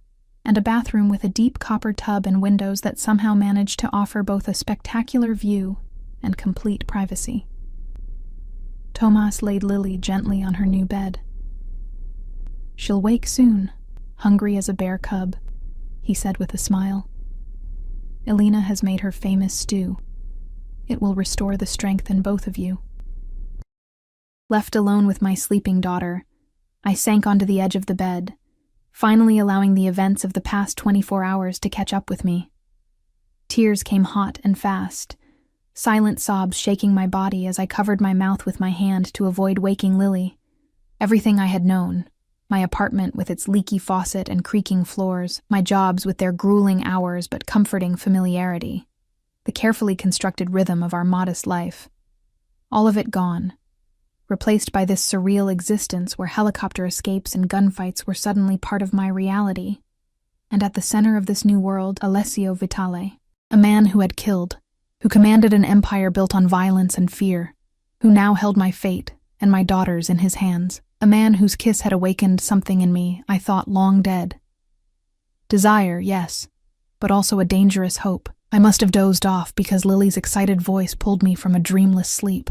and a bathroom with a deep copper tub and windows that somehow managed to offer both a spectacular view and complete privacy. Tomas laid Lily gently on her new bed. "She'll wake soon, hungry as a bear cub," he said with a smile. "Elena has made her famous stew. It will restore the strength in both of you." Left alone with my sleeping daughter, I sank onto the edge of the bed, finally allowing the events of the past 24 hours to catch up with me. Tears came hot and fast, silent sobs shaking my body as I covered my mouth with my hand to avoid waking Lily. Everything I had known, my apartment with its leaky faucet and creaking floors, my jobs with their grueling hours but comforting familiarity, the carefully constructed rhythm of our modest life, all of it gone, replaced by this surreal existence where helicopter escapes and gunfights were suddenly part of my reality. And at the center of this new world, Alessio Vitale, a man who had killed, who commanded an empire built on violence and fear, who now held my fate and my daughter's in his hands, a man whose kiss had awakened something in me I thought long dead. Desire, yes, but also a dangerous hope. I must have dozed off because Lily's excited voice pulled me from a dreamless sleep.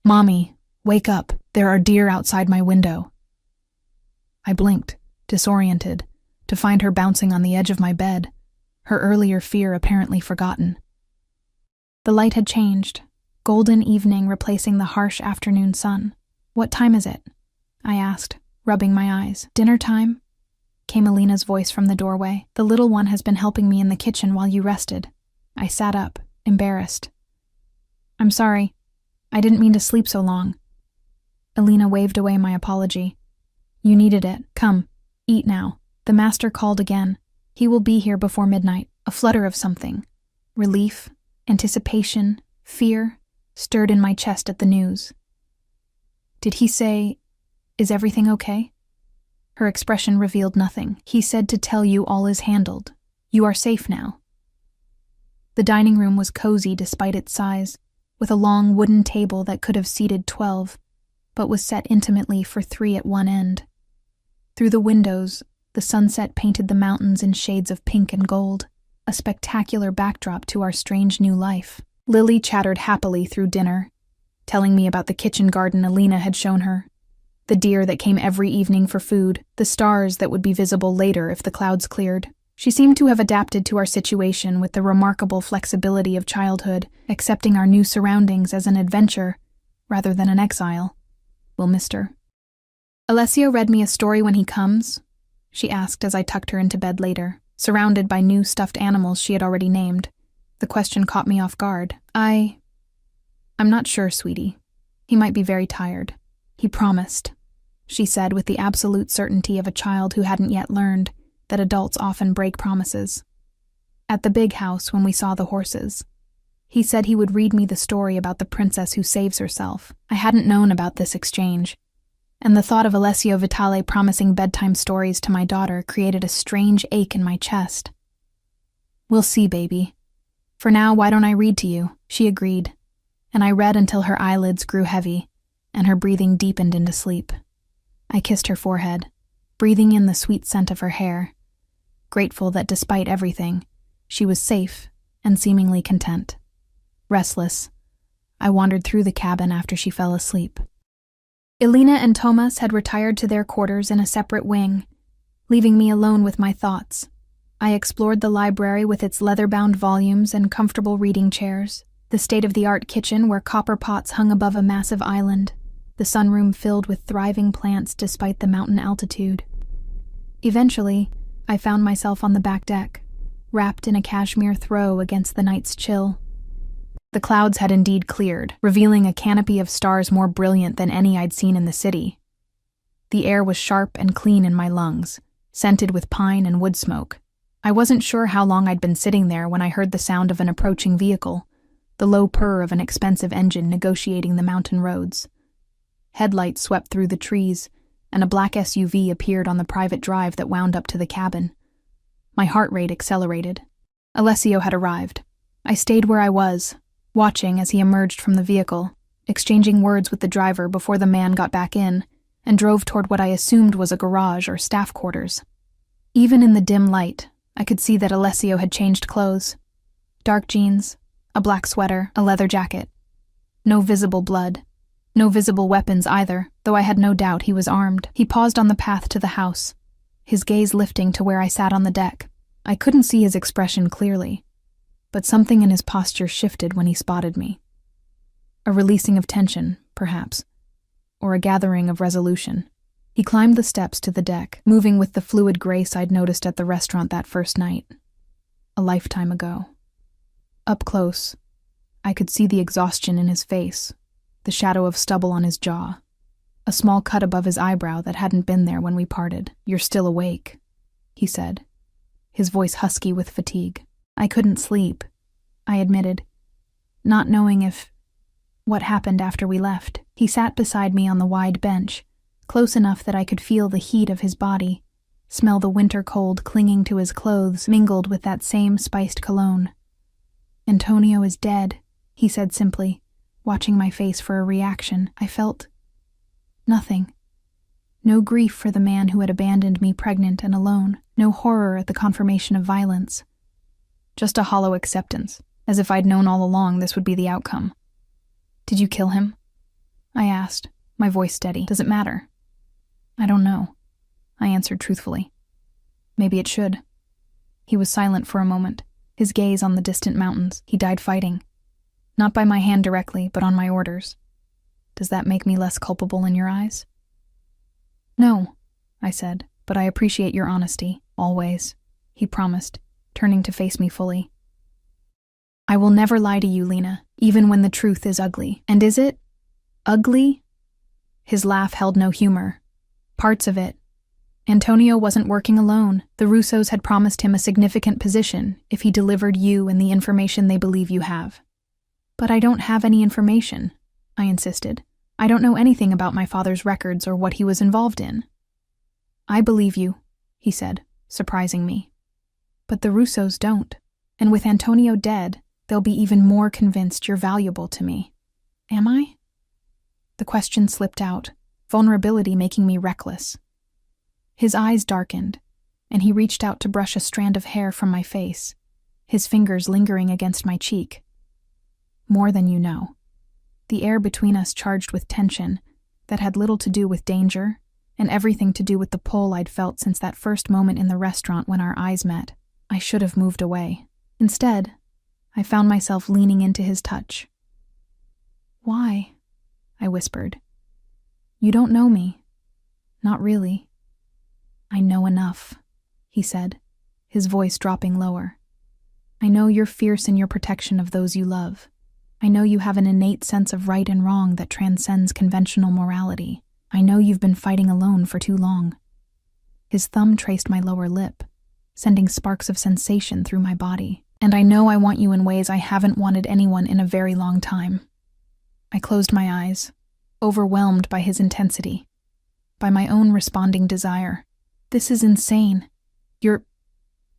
"Mommy, wake up, there are deer outside my window." I blinked, disoriented, to find her bouncing on the edge of my bed, her earlier fear apparently forgotten. The light had changed, golden evening replacing the harsh afternoon sun. "What time is it?" I asked, rubbing my eyes. "Dinner time?" came Alina's voice from the doorway. "The little one has been helping me in the kitchen while you rested." I sat up, embarrassed. "I'm sorry. I didn't mean to sleep so long." Alina waved away my apology. "You needed it. Come, eat now." The master called again. He will be here before midnight. A flutter of something. Relief, anticipation, fear, stirred in my chest at the news. "Did he say, is everything okay?" Her expression revealed nothing. "He said to tell you all is handled. You are safe now." The dining room was cozy despite its size, with a long wooden table that could have seated 12, but was set intimately for 3 at one end. Through the windows, the sunset painted the mountains in shades of pink and gold, a spectacular backdrop to our strange new life. Lily chattered happily through dinner, telling me about the kitchen garden Alina had shown her, the deer that came every evening for food, the stars that would be visible later if the clouds cleared. She seemed to have adapted to our situation with the remarkable flexibility of childhood, accepting our new surroundings as an adventure rather than an exile. "Will Mr. Alessio read me a story when he comes?" she asked as I tucked her into bed later, surrounded by new stuffed animals she had already named. The question caught me off guard. I'm not sure, sweetie. He might be very tired." "He promised," she said with the absolute certainty of a child who hadn't yet learned that adults often break promises. "At the big house when we saw the horses. He said he would read me the story about the princess who saves herself." I hadn't known about this exchange, and the thought of Alessio Vitale promising bedtime stories to my daughter created a strange ache in my chest. "We'll see, baby. For now, why don't I read to you?" She agreed, and I read until her eyelids grew heavy and her breathing deepened into sleep. I kissed her forehead, breathing in the sweet scent of her hair, grateful that despite everything, she was safe and seemingly content. Restless, I wandered through the cabin after she fell asleep. Elena and Tomas had retired to their quarters in a separate wing, leaving me alone with my thoughts. I explored the library with its leather-bound volumes and comfortable reading chairs, the state-of-the-art kitchen where copper pots hung above a massive island, the sunroom filled with thriving plants despite the mountain altitude. Eventually, I found myself on the back deck, wrapped in a cashmere throw against the night's chill. The clouds had indeed cleared, revealing a canopy of stars more brilliant than any I'd seen in the city. The air was sharp and clean in my lungs, scented with pine and wood smoke. I wasn't sure how long I'd been sitting there when I heard the sound of an approaching vehicle, the low purr of an expensive engine negotiating the mountain roads. Headlights swept through the trees, and a black SUV appeared on the private drive that wound up to the cabin. My heart rate accelerated. Alessio had arrived. I stayed where I was, watching as he emerged from the vehicle, exchanging words with the driver before the man got back in and drove toward what I assumed was a garage or staff quarters. Even in the dim light, I could see that Alessio had changed clothes. Dark jeans, a black sweater, a leather jacket. No visible blood. No visible weapons either, though I had no doubt he was armed. He paused on the path to the house, his gaze lifting to where I sat on the deck. I couldn't see his expression clearly, but something in his posture shifted when he spotted me. A releasing of tension, perhaps, or a gathering of resolution. He climbed the steps to the deck, moving with the fluid grace I'd noticed at the restaurant that first night, a lifetime ago. Up close, I could see the exhaustion in his face, the shadow of stubble on his jaw, a small cut above his eyebrow that hadn't been there when we parted. "You're still awake," he said, his voice husky with fatigue. "I couldn't sleep," I admitted, not knowing what happened after we left. He sat beside me on the wide bench, close enough that I could feel the heat of his body, smell the winter cold clinging to his clothes mingled with that same spiced cologne. "Antonio is dead," he said simply, watching my face for a reaction. I felt nothing. No grief for the man who had abandoned me pregnant and alone, no horror at the confirmation of violence. Just a hollow acceptance, as if I'd known all along this would be the outcome. "Did you kill him?" I asked, my voice steady. "Does it matter?" "I don't know," I answered truthfully. "Maybe it should." He was silent for a moment, his gaze on the distant mountains. "He died fighting. Not by my hand directly, but on my orders. Does that make me less culpable in your eyes?" "No," I said, "but I appreciate your honesty, always," he promised, turning to face me fully. "I will never lie to you, Lena, even when the truth is ugly." "And is it ugly?" His laugh held no humor. "Parts of it. Antonio wasn't working alone. The Russos had promised him a significant position if he delivered you and the information they believe you have." "But I don't have any information," I insisted. "I don't know anything about my father's records or what he was involved in." "I believe you," he said, surprising me. "But the Russos don't. And with Antonio dead, they'll be even more convinced you're valuable to me." "Am I?" The question slipped out, vulnerability making me reckless. His eyes darkened, and he reached out to brush a strand of hair from my face, his fingers lingering against my cheek. "More than you know." The air between us charged with tension that had little to do with danger and everything to do with the pull I'd felt since that first moment in the restaurant when our eyes met. I should have moved away. Instead, I found myself leaning into his touch. "Why?" I whispered. "You don't know me. Not really." "I know enough," he said, his voice dropping lower. "I know you're fierce in your protection of those you love. I know you have an innate sense of right and wrong that transcends conventional morality. I know you've been fighting alone for too long." His thumb traced my lower lip, sending sparks of sensation through my body. "And I know I want you in ways I haven't wanted anyone in a very long time." I closed my eyes, overwhelmed by his intensity, by my own responding desire. "This is insane.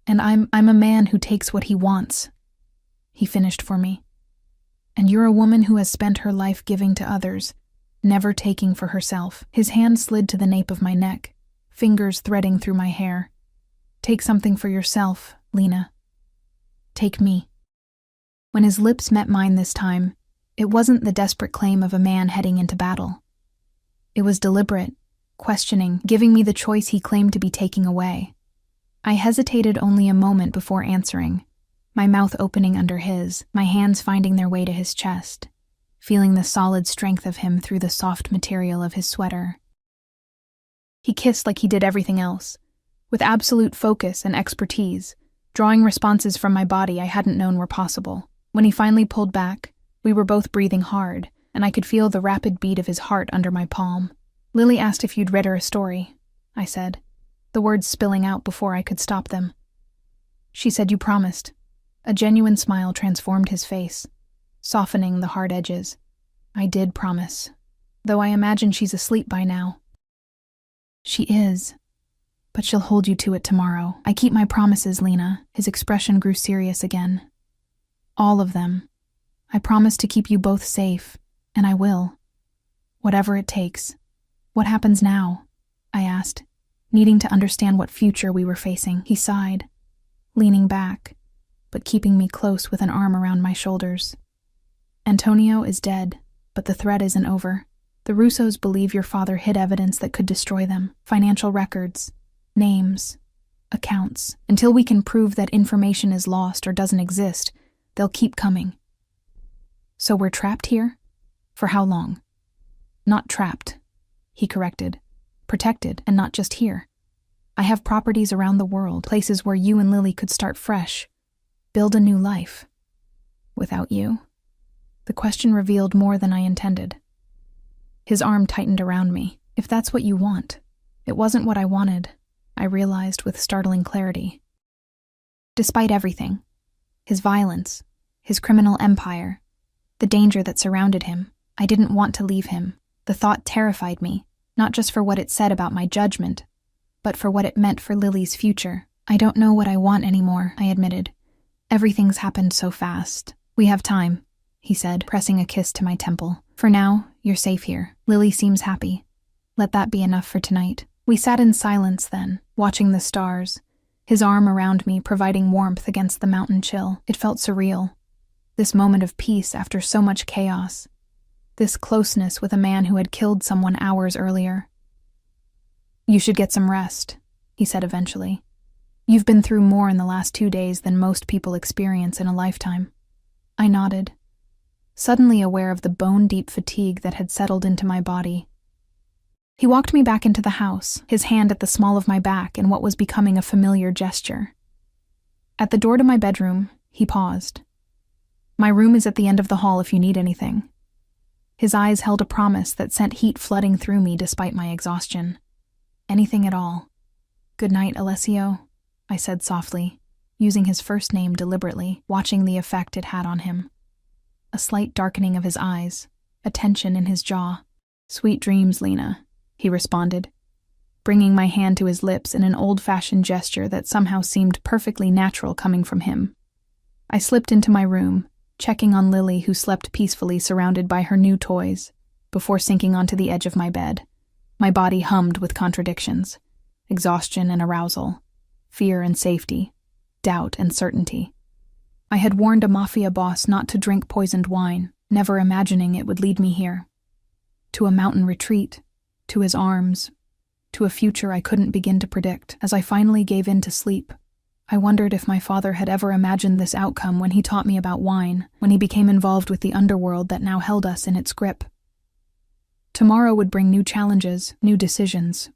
And I'm a man who takes what he wants," he finished for me. "And you're a woman who has spent her life giving to others, never taking for herself." His hand slid to the nape of my neck, fingers threading through my hair. "Take something for yourself, Lena. Take me." When his lips met mine this time, it wasn't the desperate claim of a man heading into battle. It was deliberate, questioning, giving me the choice he claimed to be taking away. I hesitated only a moment before answering, my mouth opening under his, my hands finding their way to his chest, feeling the solid strength of him through the soft material of his sweater. He kissed like he did everything else, with absolute focus and expertise, drawing responses from my body I hadn't known were possible. When he finally pulled back, we were both breathing hard, and I could feel the rapid beat of his heart under my palm. "Lily asked if you'd read her a story," I said, the words spilling out before I could stop them. "She said you promised." A genuine smile transformed his face, softening the hard edges. "I did promise, though I imagine she's asleep by now." "She is, but she'll hold you to it tomorrow. I keep my promises, Lena." His expression grew serious again. "All of them. I promise to keep you both safe, and I will. Whatever it takes." "What happens now?" I asked, needing to understand what future we were facing. He sighed, leaning back, but keeping me close with an arm around my shoulders. "Antonio is dead. but the threat isn't over. The Russos believe your father hid evidence that could destroy them. Financial records, names, accounts. Until we can prove that information is lost or doesn't exist, they'll keep coming. So we're trapped here? For how long? Not trapped, he corrected. Protected, and not just here. I have properties around the world, places where you and Lily could start fresh, build a new life. Without you? The question revealed more than I intended. His arm tightened around me. If that's what you want. It wasn't what I wanted, I realized with startling clarity. Despite everything, his violence, his criminal empire, the danger that surrounded him, I didn't want to leave him. The thought terrified me, not just for what it said about my judgment, but for what it meant for Lily's future. I don't know what I want anymore, I admitted. Everything's happened so fast. We have time, he said, pressing a kiss to my temple. For now, you're safe here. Lily seems happy. Let that be enough for tonight. We sat in silence then, watching the stars, his arm around me providing warmth against the mountain chill. It felt surreal. This moment of peace after so much chaos. This closeness with a man who had killed someone hours earlier. You should get some rest, he said eventually. You've been through more in the last 2 days than most people experience in a lifetime. I nodded, suddenly aware of the bone-deep fatigue that had settled into my body. He walked me back into the house, his hand at the small of my back in what was becoming a familiar gesture. At the door to my bedroom, he paused. My room is at the end of the hall if you need anything. His eyes held a promise that sent heat flooding through me despite my exhaustion. Anything at all. Good night, Alessio, I said softly, using his first name deliberately, watching the effect it had on him. A slight darkening of his eyes, a tension in his jaw. Sweet dreams, Lena, he responded, bringing my hand to his lips in an old-fashioned gesture that somehow seemed perfectly natural coming from him. I slipped into my room, checking on Lily, who slept peacefully surrounded by her new toys, before sinking onto the edge of my bed. My body hummed with contradictions, exhaustion and arousal, fear and safety, doubt and certainty. I had warned a Mafia boss not to drink poisoned wine, never imagining it would lead me here. To a mountain retreat, to his arms, to a future I couldn't begin to predict. As I finally gave in to sleep, I wondered if my father had ever imagined this outcome when he taught me about wine, when he became involved with the underworld that now held us in its grip. Tomorrow would bring new challenges, new decisions.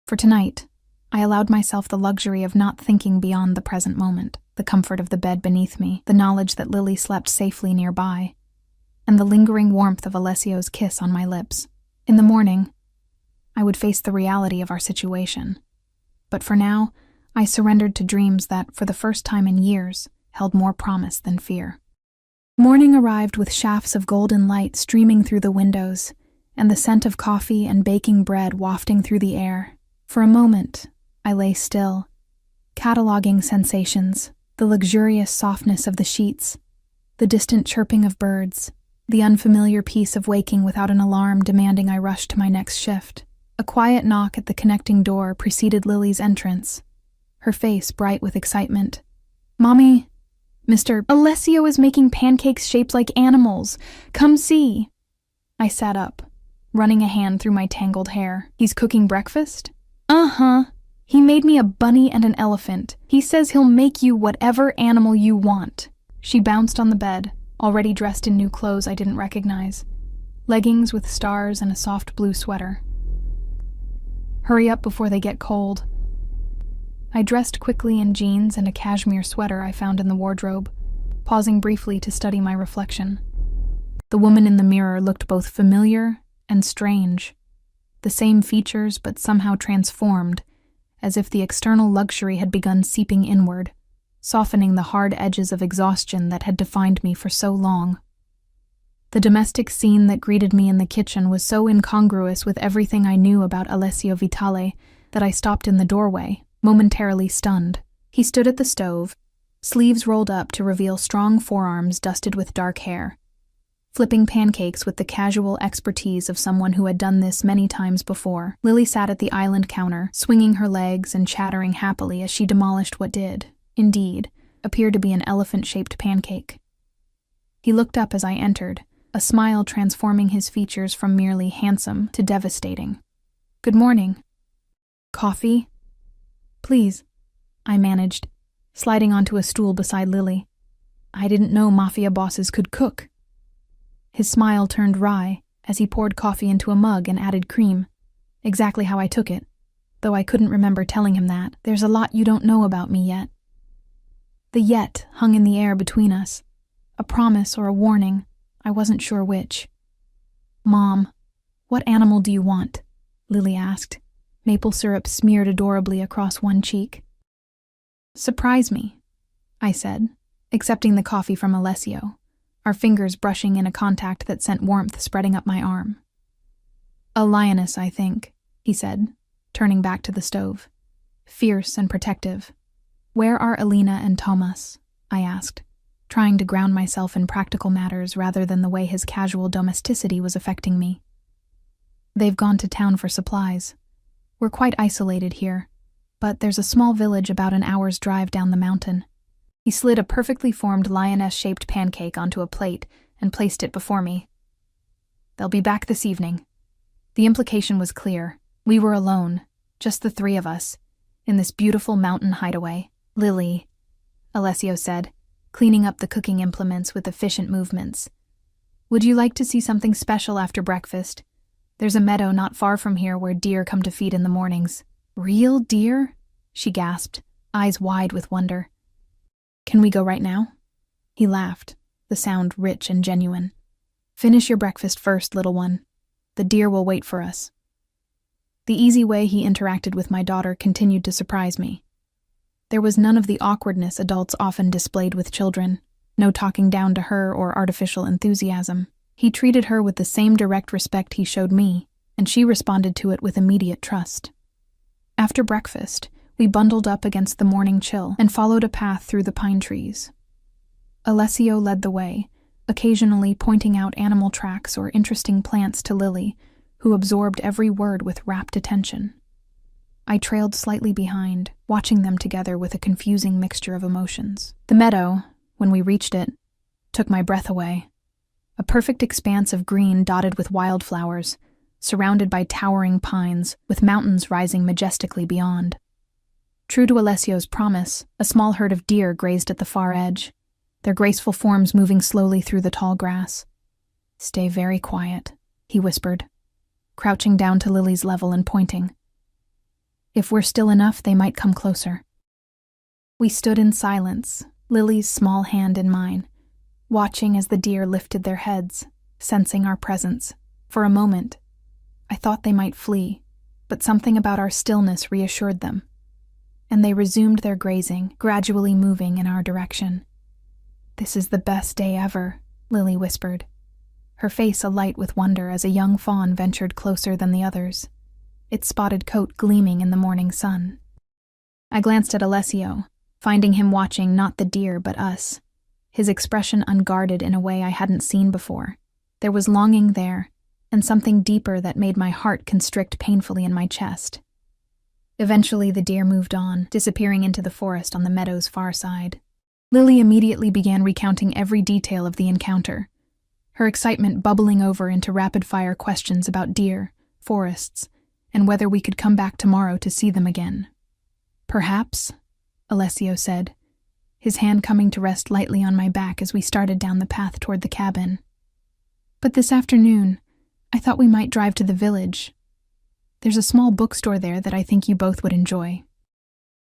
For tonight, I allowed myself the luxury of not thinking beyond the present moment, the comfort of the bed beneath me, the knowledge that Lily slept safely nearby, and the lingering warmth of Alessio's kiss on my lips. In the morning, I would face the reality of our situation. But for now, I surrendered to dreams that, for the first time in years, held more promise than fear. Morning arrived with shafts of golden light streaming through the windows, and the scent of coffee and baking bread wafting through the air. For a moment, I lay still, cataloging sensations, the luxurious softness of the sheets, the distant chirping of birds, the unfamiliar peace of waking without an alarm demanding I rush to my next shift. A quiet knock at the connecting door preceded Lily's entrance, her face bright with excitement. "Mommy, Mr. Alessio is making pancakes shaped like animals. Come see." I sat up, running a hand through my tangled hair. "He's cooking breakfast?" "Uh-huh. He made me a bunny and an elephant. He says he'll make you whatever animal you want." She bounced on the bed, already dressed in new clothes I didn't recognize. Leggings with stars and a soft blue sweater. "Hurry up before they get cold." I dressed quickly in jeans and a cashmere sweater I found in the wardrobe, pausing briefly to study my reflection. The woman in the mirror looked both familiar and strange. The same features, but somehow transformed, as if the external luxury had begun seeping inward, softening the hard edges of exhaustion that had defined me for so long. The domestic scene that greeted me in the kitchen was so incongruous with everything I knew about Alessio Vitale that I stopped in the doorway, momentarily stunned. He stood at the stove, sleeves rolled up to reveal strong forearms dusted with dark hair, flipping pancakes with the casual expertise of someone who had done this many times before. Lily sat at the island counter, swinging her legs and chattering happily as she demolished what did, indeed, appear to be an elephant-shaped pancake. He looked up as I entered, a smile transforming his features from merely handsome to devastating. "Good morning. Coffee?" "Please," I managed, sliding onto a stool beside Lily. "I didn't know Mafia bosses could cook." His smile turned wry as he poured coffee into a mug and added cream, exactly how I took it, though I couldn't remember telling him that. "There's a lot you don't know about me yet." The yet hung in the air between us, a promise or a warning, I wasn't sure which. "Mom, what animal do you want?" Lily asked, maple syrup smeared adorably across one cheek. "Surprise me," I said, accepting the coffee from Alessio, our fingers brushing in a contact that sent warmth spreading up my arm. "A lioness, I think," he said, turning back to the stove. "Fierce and protective." "Where are Alina and Thomas?" I asked, trying to ground myself in practical matters rather than the way his casual domesticity was affecting me. "They've gone to town for supplies. We're quite isolated here, but there's a small village about an hour's drive down the mountain." He slid a perfectly formed lioness-shaped pancake onto a plate and placed it before me. "They'll be back this evening." The implication was clear. We were alone, just the three of us, in this beautiful mountain hideaway. "Lily," Alessio said, cleaning up the cooking implements with efficient movements. "Would you like to see something special after breakfast? There's a meadow not far from here where deer come to feed in the mornings." "Real deer?" she gasped, eyes wide with wonder. "Can we go right now?" He laughed, the sound rich and genuine. "Finish your breakfast first, little one. The deer will wait for us." The easy way he interacted with my daughter continued to surprise me. There was none of the awkwardness adults often displayed with children, no talking down to her or artificial enthusiasm. He treated her with the same direct respect he showed me, and she responded to it with immediate trust. After breakfast, we bundled up against the morning chill and followed a path through the pine trees. Alessio led the way, occasionally pointing out animal tracks or interesting plants to Lily, who absorbed every word with rapt attention. I trailed slightly behind, watching them together with a confusing mixture of emotions. The meadow, when we reached it, took my breath away. A perfect expanse of green dotted with wildflowers, surrounded by towering pines, with mountains rising majestically beyond. True to Alessio's promise, a small herd of deer grazed at the far edge, their graceful forms moving slowly through the tall grass. "Stay very quiet," he whispered, crouching down to Lily's level and pointing. "If we're still enough, they might come closer." We stood in silence, Lily's small hand in mine, watching as the deer lifted their heads, sensing our presence. For a moment, I thought they might flee, but something about our stillness reassured them, and they resumed their grazing, gradually moving in our direction. "This is the best day ever," Lily whispered, her face alight with wonder as a young fawn ventured closer than the others, its spotted coat gleaming in the morning sun. I glanced at Alessio, finding him watching not the deer but us, his expression unguarded in a way I hadn't seen before. There was longing there, and something deeper that made my heart constrict painfully in my chest. Eventually the deer moved on, disappearing into the forest on the meadow's far side. Lily immediately began recounting every detail of the encounter, her excitement bubbling over into rapid-fire questions about deer, forests, and whether we could come back tomorrow to see them again. "Perhaps," Alessio said, his hand coming to rest lightly on my back as we started down the path toward the cabin. "But this afternoon, I thought we might drive to the village. There's a small bookstore there that I think you both would enjoy."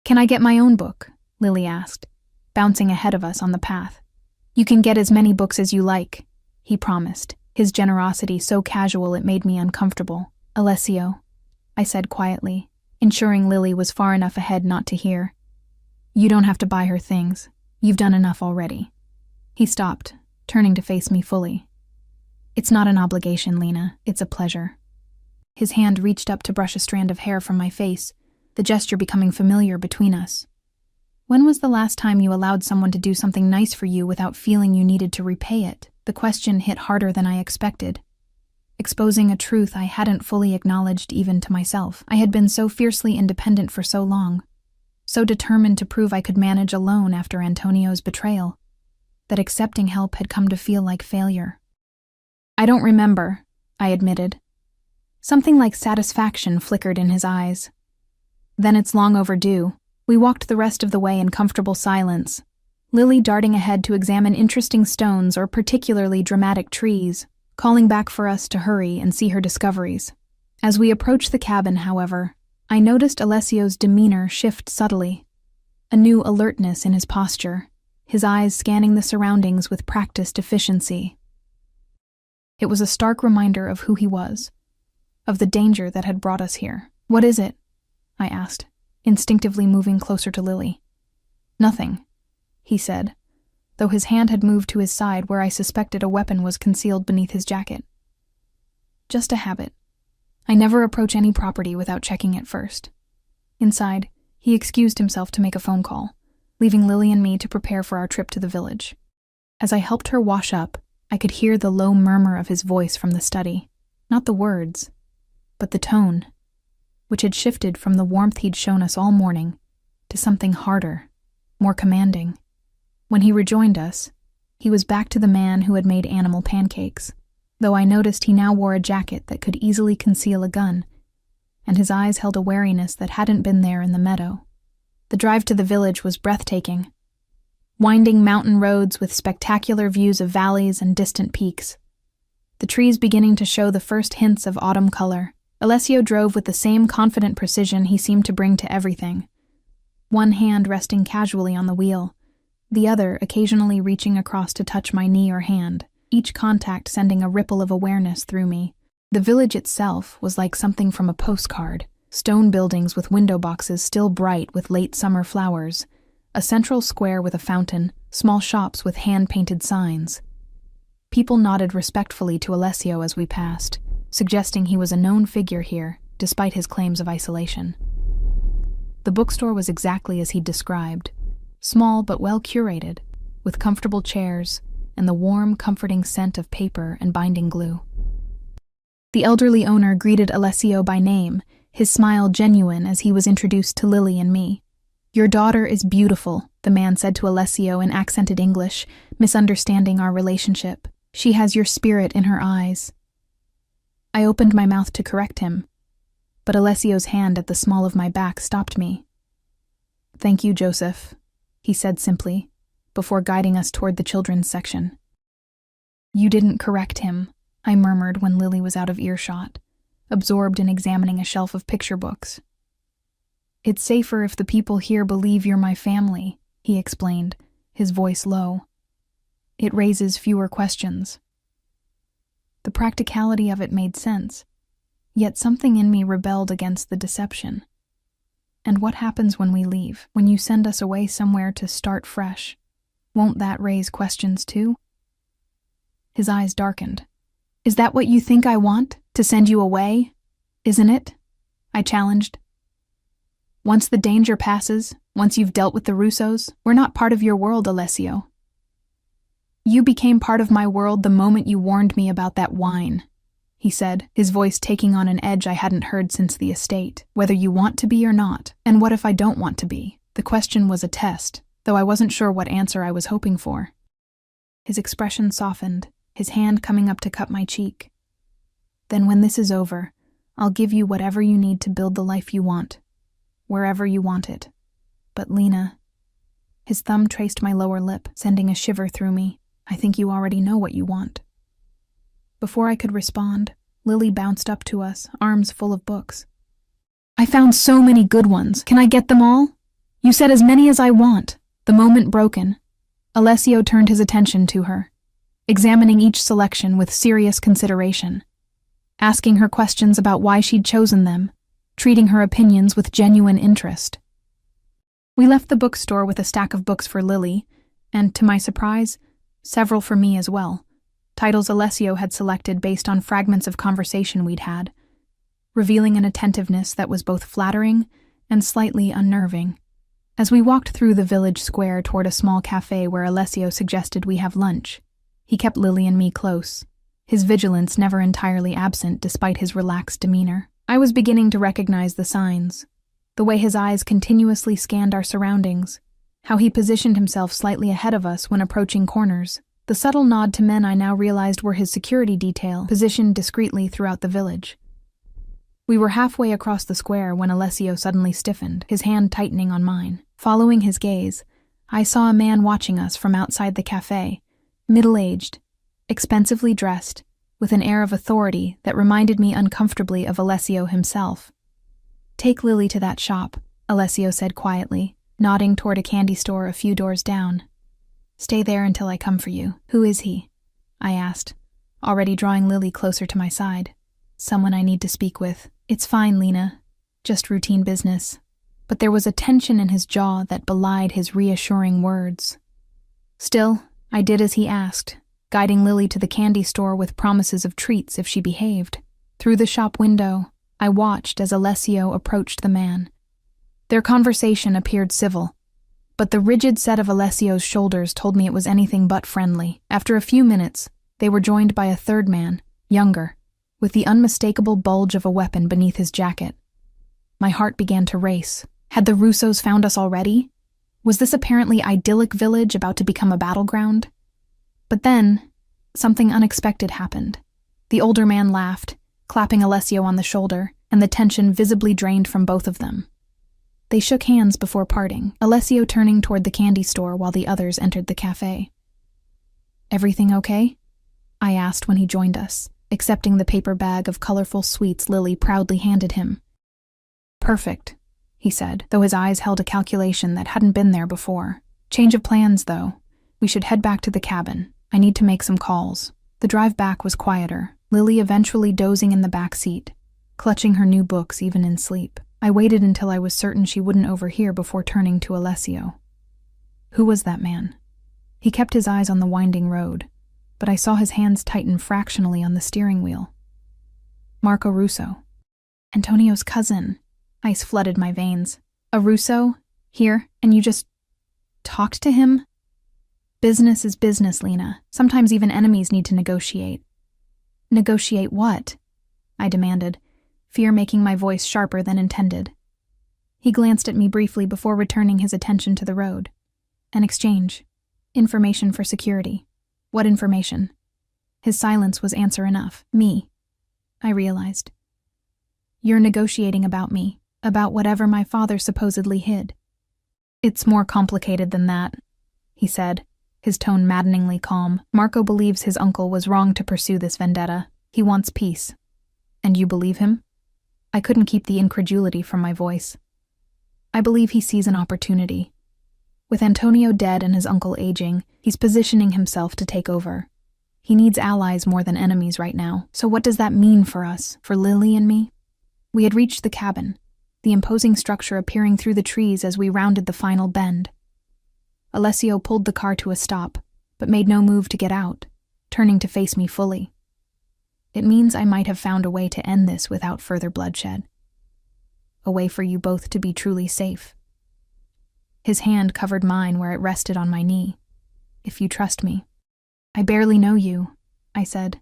"Can I get my own book?" Lily asked, bouncing ahead of us on the path. "You can get as many books as you like," he promised, his generosity so casual it made me uncomfortable. "Alessio," I said quietly, ensuring Lily was far enough ahead not to hear. "You don't have to buy her things. You've done enough already." He stopped, turning to face me fully. "It's not an obligation, Lena. It's a pleasure." His hand reached up to brush a strand of hair from my face, the gesture becoming familiar between us. "When was the last time you allowed someone to do something nice for you without feeling you needed to repay it?" The question hit harder than I expected, exposing a truth I hadn't fully acknowledged even to myself. I had been so fiercely independent for so long, so determined to prove I could manage alone after Antonio's betrayal, that accepting help had come to feel like failure. I don't remember, I admitted. Something like satisfaction flickered in his eyes. Then it's long overdue. We walked the rest of the way in comfortable silence, Lily darting ahead to examine interesting stones or particularly dramatic trees, calling back for us to hurry and see her discoveries. As we approached the cabin, however, I noticed Alessio's demeanor shift subtly, a new alertness in his posture, his eyes scanning the surroundings with practiced efficiency. It was a stark reminder of who he was, of the danger that had brought us here. "What is it?" I asked, instinctively moving closer to Lily. "Nothing," he said, though his hand had moved to his side where I suspected a weapon was concealed beneath his jacket. "Just a habit. I never approach any property without checking it first." Inside, he excused himself to make a phone call, leaving Lily and me to prepare for our trip to the village. As I helped her wash up, I could hear the low murmur of his voice from the study. Not the words, but the tone, which had shifted from the warmth he'd shown us all morning to something harder, more commanding. When he rejoined us, he was back to the man who had made animal pancakes, though I noticed he now wore a jacket that could easily conceal a gun, and his eyes held a wariness that hadn't been there in the meadow. The drive to the village was breathtaking. Winding mountain roads with spectacular views of valleys and distant peaks. The trees beginning to show the first hints of autumn color. Alessio drove with the same confident precision he seemed to bring to everything, one hand resting casually on the wheel, the other occasionally reaching across to touch my knee or hand, each contact sending a ripple of awareness through me. The village itself was like something from a postcard, stone buildings with window boxes still bright with late summer flowers, a central square with a fountain, small shops with hand-painted signs. People nodded respectfully to Alessio as we passed, suggesting he was a known figure here, despite his claims of isolation. The bookstore was exactly as he'd described, small but well curated, with comfortable chairs and the warm, comforting scent of paper and binding glue. The elderly owner greeted Alessio by name, his smile genuine as he was introduced to Lily and me. "Your daughter is beautiful," the man said to Alessio in accented English, misunderstanding our relationship. "She has your spirit in her eyes." I opened my mouth to correct him, but Alessio's hand at the small of my back stopped me. "Thank you, Joseph," he said simply, before guiding us toward the children's section. "You didn't correct him," I murmured when Lily was out of earshot, absorbed in examining a shelf of picture books. "It's safer if the people here believe you're my family," he explained, his voice low. "It raises fewer questions." The practicality of it made sense, yet something in me rebelled against the deception. "And what happens when we leave, when you send us away somewhere to start fresh? Won't that raise questions too?" His eyes darkened. "Is that what you think I want? To send you away? Isn't it?" I challenged. "Once the danger passes, once you've dealt with the Russos, we're not part of your world, Alessio. You became part of my world the moment you warned me about that wine," he said, his voice taking on an edge I hadn't heard since the estate. "Whether you want to be or not, and what if I don't want to be?" The question was a test, though I wasn't sure what answer I was hoping for. His expression softened, his hand coming up to cup my cheek. "Then when this is over, I'll give you whatever you need to build the life you want, wherever you want it. But Lena," his thumb traced my lower lip, sending a shiver through me, "I think you already know what you want." Before I could respond, Lily bounced up to us, arms full of books. "I found so many good ones. Can I get them all?" "You said as many as I want." The moment broken, Alessio turned his attention to her, examining each selection with serious consideration, asking her questions about why she'd chosen them, treating her opinions with genuine interest. We left the bookstore with a stack of books for Lily, and, to my surprise, several for me as well, titles Alessio had selected based on fragments of conversation we'd had, revealing an attentiveness that was both flattering and slightly unnerving. As we walked through the village square toward a small cafe where Alessio suggested we have lunch, he kept Lily and me close, his vigilance never entirely absent despite his relaxed demeanor. I was beginning to recognize the signs, the way his eyes continuously scanned our surroundings, how he positioned himself slightly ahead of us when approaching corners, The subtle nod to men I now realized were his security detail, positioned discreetly throughout the village. We were halfway across the square when Alessio suddenly stiffened, his hand tightening on mine. Following his gaze, I saw a man watching us from outside the cafe, middle-aged, expensively dressed, with an air of authority that reminded me uncomfortably of Alessio himself. "Take Lily to that shop," Alessio said quietly, nodding toward a candy store a few doors down. "Stay there until I come for you." "Who is he?" I asked, already drawing Lily closer to my side. "Someone I need to speak with." "It's fine, Lena. Just routine business." But there was a tension in his jaw that belied his reassuring words. Still, I did as he asked, guiding Lily to the candy store with promises of treats if she behaved. Through the shop window, I watched as Alessio approached the man. Their conversation appeared civil, but the rigid set of Alessio's shoulders told me it was anything but friendly. After a few minutes, they were joined by a third man, younger, with the unmistakable bulge of a weapon beneath his jacket. My heart began to race. Had the Russos found us already? Was this apparently idyllic village about to become a battleground? But then, something unexpected happened. The older man laughed, clapping Alessio on the shoulder, and the tension visibly drained from both of them. They shook hands before parting, Alessio turning toward the candy store while the others entered the cafe. "Everything okay?" I asked when he joined us, accepting the paper bag of colorful sweets Lily proudly handed him. "Perfect," he said, though his eyes held a calculation that hadn't been there before. "Change of plans, though. We should head back to the cabin. I need to make some calls." The drive back was quieter, Lily eventually dozing in the back seat, clutching her new books even in sleep. I waited until I was certain she wouldn't overhear before turning to Alessio. Who was that man? He kept his eyes on the winding road, but I saw his hands tighten fractionally on the steering wheel. Marco Russo. Antonio's cousin. Ice flooded my veins. "A Russo? Here? And you just talked to him?" "Business is business, Lena. Sometimes even enemies need to negotiate." "Negotiate what?" I demanded, fear making my voice sharper than intended. He glanced at me briefly before returning his attention to the road. "An exchange. Information for security." "What information?" His silence was answer enough. "Me," I realized. "You're negotiating about me, about whatever my father supposedly hid." "It's more complicated than that," he said, his tone maddeningly calm. "Marco believes his uncle was wrong to pursue this vendetta. He wants peace." "And you believe him?" I couldn't keep the incredulity from my voice. "I believe he sees an opportunity. With Antonio dead and his uncle aging, he's positioning himself to take over. He needs allies more than enemies right now. So what does that mean for us, for Lily and me?" We had reached the cabin, the imposing structure appearing through the trees as we rounded the final bend. Alessio pulled the car to a stop, but made no move to get out, turning to face me fully. "It means I might have found a way to end this without further bloodshed. A way for you both to be truly safe." His hand covered mine where it rested on my knee. "If you trust me." "I barely know you," I said,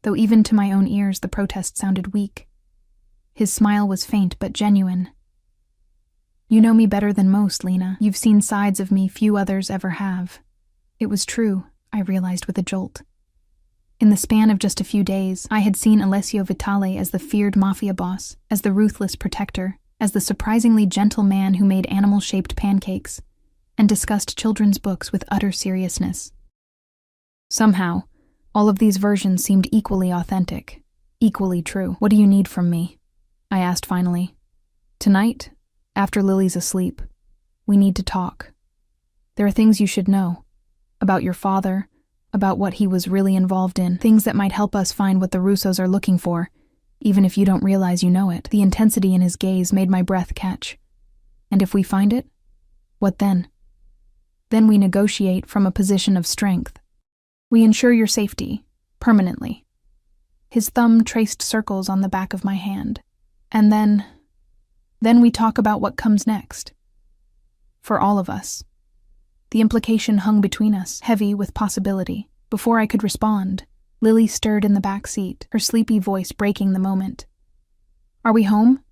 though even to my own ears the protest sounded weak. His smile was faint but genuine. "You know me better than most, Lena. You've seen sides of me few others ever have." It was true, I realized with a jolt. In the span of just a few days, I had seen Alessio Vitale as the feared Mafia boss, as the ruthless protector, as the surprisingly gentle man who made animal-shaped pancakes, and discussed children's books with utter seriousness. Somehow, all of these versions seemed equally authentic, equally true. "What do you need from me?" I asked finally. "Tonight, after Lily's asleep, we need to talk. There are things you should know, about your father, about what he was really involved in, things that might help us find what the Russos are looking for, even if you don't realize you know it." The intensity in his gaze made my breath catch. "And if we find it, what then?" "Then we negotiate from a position of strength. We ensure your safety, permanently." His thumb traced circles on the back of my hand. "And then we talk about what comes next. For all of us." The implication hung between us, heavy with possibility. Before I could respond, Lily stirred in the back seat, her sleepy voice breaking the moment. "Are we home?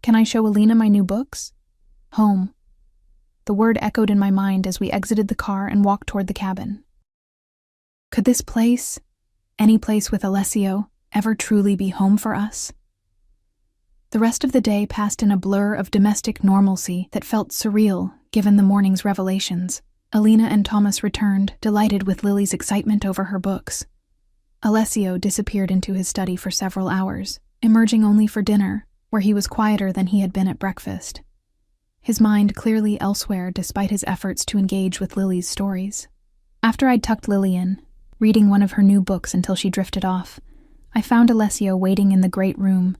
Can I show Alina my new books?" "Home." The word echoed in my mind as we exited the car and walked toward the cabin. Could this place, any place with Alessio, ever truly be home for us? The rest of the day passed in a blur of domestic normalcy that felt surreal given the morning's revelations. Alina and Thomas returned, delighted with Lily's excitement over her books. Alessio disappeared into his study for several hours, emerging only for dinner, where he was quieter than he had been at breakfast. His mind clearly elsewhere despite his efforts to engage with Lily's stories. After I'd tucked Lily in, reading one of her new books until she drifted off, I found Alessio waiting in the great room,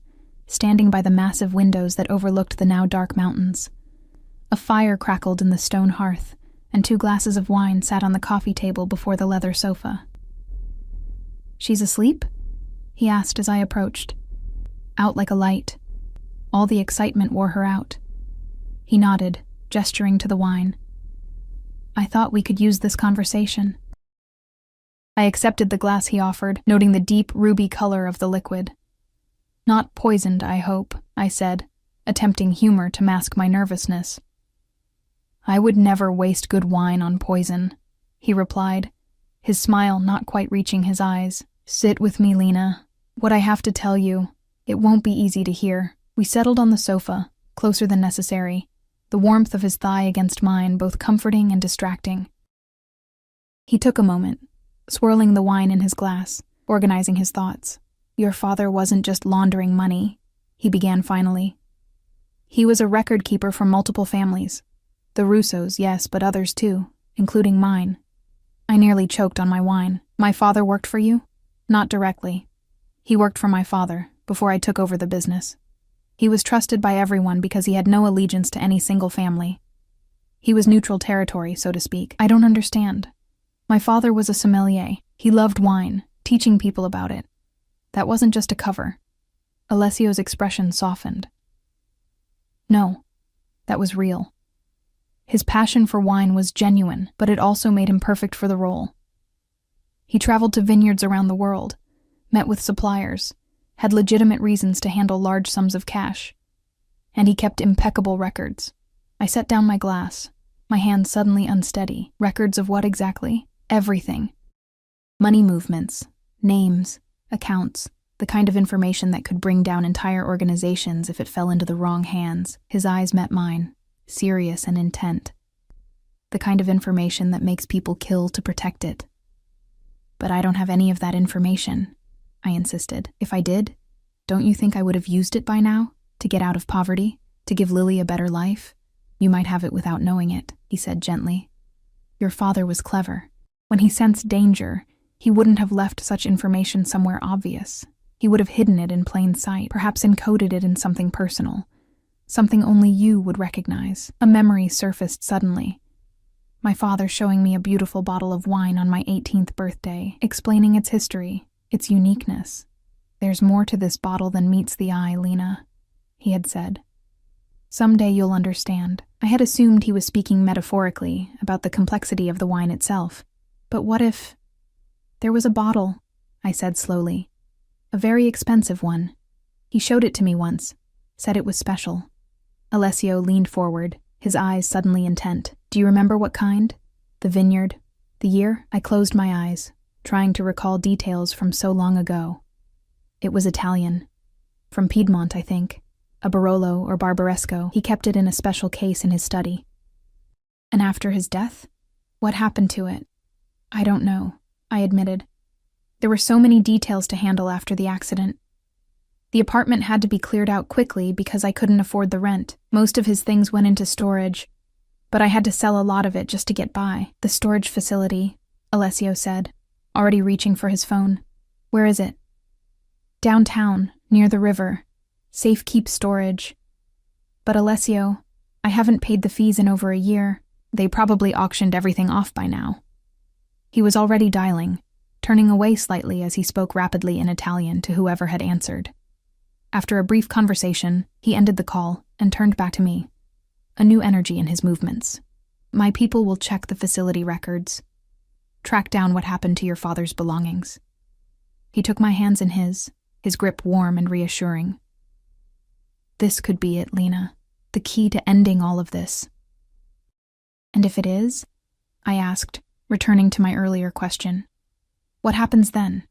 standing by the massive windows that overlooked the now dark mountains. A fire crackled in the stone hearth, and 2 glasses of wine sat on the coffee table before the leather sofa. "She's asleep?" he asked as I approached. Out like a light. All the excitement wore her out. He nodded, gesturing to the wine. "I thought we could use this conversation." I accepted the glass he offered, noting the deep ruby color of the liquid. "Not poisoned, I hope," I said, attempting humor to mask my nervousness. "I would never waste good wine on poison," he replied, his smile not quite reaching his eyes. "Sit with me, Lena. What I have to tell you, it won't be easy to hear." We settled on the sofa, closer than necessary, the warmth of his thigh against mine both comforting and distracting. He took a moment, swirling the wine in his glass, organizing his thoughts. "Your father wasn't just laundering money," he began finally. "He was a record keeper for multiple families. The Russos, yes, but others too, including mine." I nearly choked on my wine. "My father worked for you?" "Not directly. He worked for my father, before I took over the business. He was trusted by everyone because he had no allegiance to any single family. He was neutral territory, so to speak." "I don't understand." "My father was a sommelier. He loved wine, teaching people about it. That wasn't just a cover." Alessio's expression softened. "No, that was real. His passion for wine was genuine, but it also made him perfect for the role. He traveled to vineyards around the world, met with suppliers, had legitimate reasons to handle large sums of cash. And he kept impeccable records." I set down my glass, my hand suddenly unsteady. "Records of what exactly?" "Everything. Money movements, names, accounts, the kind of information that could bring down entire organizations if it fell into the wrong hands." His eyes met mine, serious and intent. "The kind of information that makes people kill to protect it." "But I don't have any of that information," I insisted. "If I did, don't you think I would have used it by now? To get out of poverty? To give Lily a better life? You might have it without knowing it," he said gently. "Your father was clever. When he sensed danger, he wouldn't have left such information somewhere obvious. He would have hidden it in plain sight, perhaps encoded it in something personal, something only you would recognize." A memory surfaced suddenly. My father showing me a beautiful bottle of wine on my 18th birthday, explaining its history, its uniqueness. "There's more to this bottle than meets the eye, Lena," he had said. "Someday you'll understand." I had assumed he was speaking metaphorically about the complexity of the wine itself. But what if... "There was a bottle," I said slowly. "A very expensive one. He showed it to me once, said it was special." Alessio leaned forward, his eyes suddenly intent. "Do you remember what kind? The vineyard? The year?" I closed my eyes, trying to recall details from so long ago. "It was Italian. From Piedmont, I think. A Barolo or Barbaresco. He kept it in a special case in his study." "And after his death? What happened to it?" "I don't know," I admitted. "There were so many details to handle after the accident. The apartment had to be cleared out quickly because I couldn't afford the rent. Most of his things went into storage, but I had to sell a lot of it just to get by." "The storage facility," Alessio said, already reaching for his phone. "Where is it?" "Downtown, near the river. Safekeep storage." "But Alessio, I haven't paid the fees in over a year. They probably auctioned everything off by now." He was already dialing, turning away slightly as he spoke rapidly in Italian to whoever had answered. After a brief conversation, he ended the call and turned back to me, a new energy in his movements. "My people will check the facility records, track down what happened to your father's belongings." He took my hands in his grip warm and reassuring. "This could be it, Lena, the key to ending all of this." "And if it is?" I asked, returning to my earlier question. What happens then?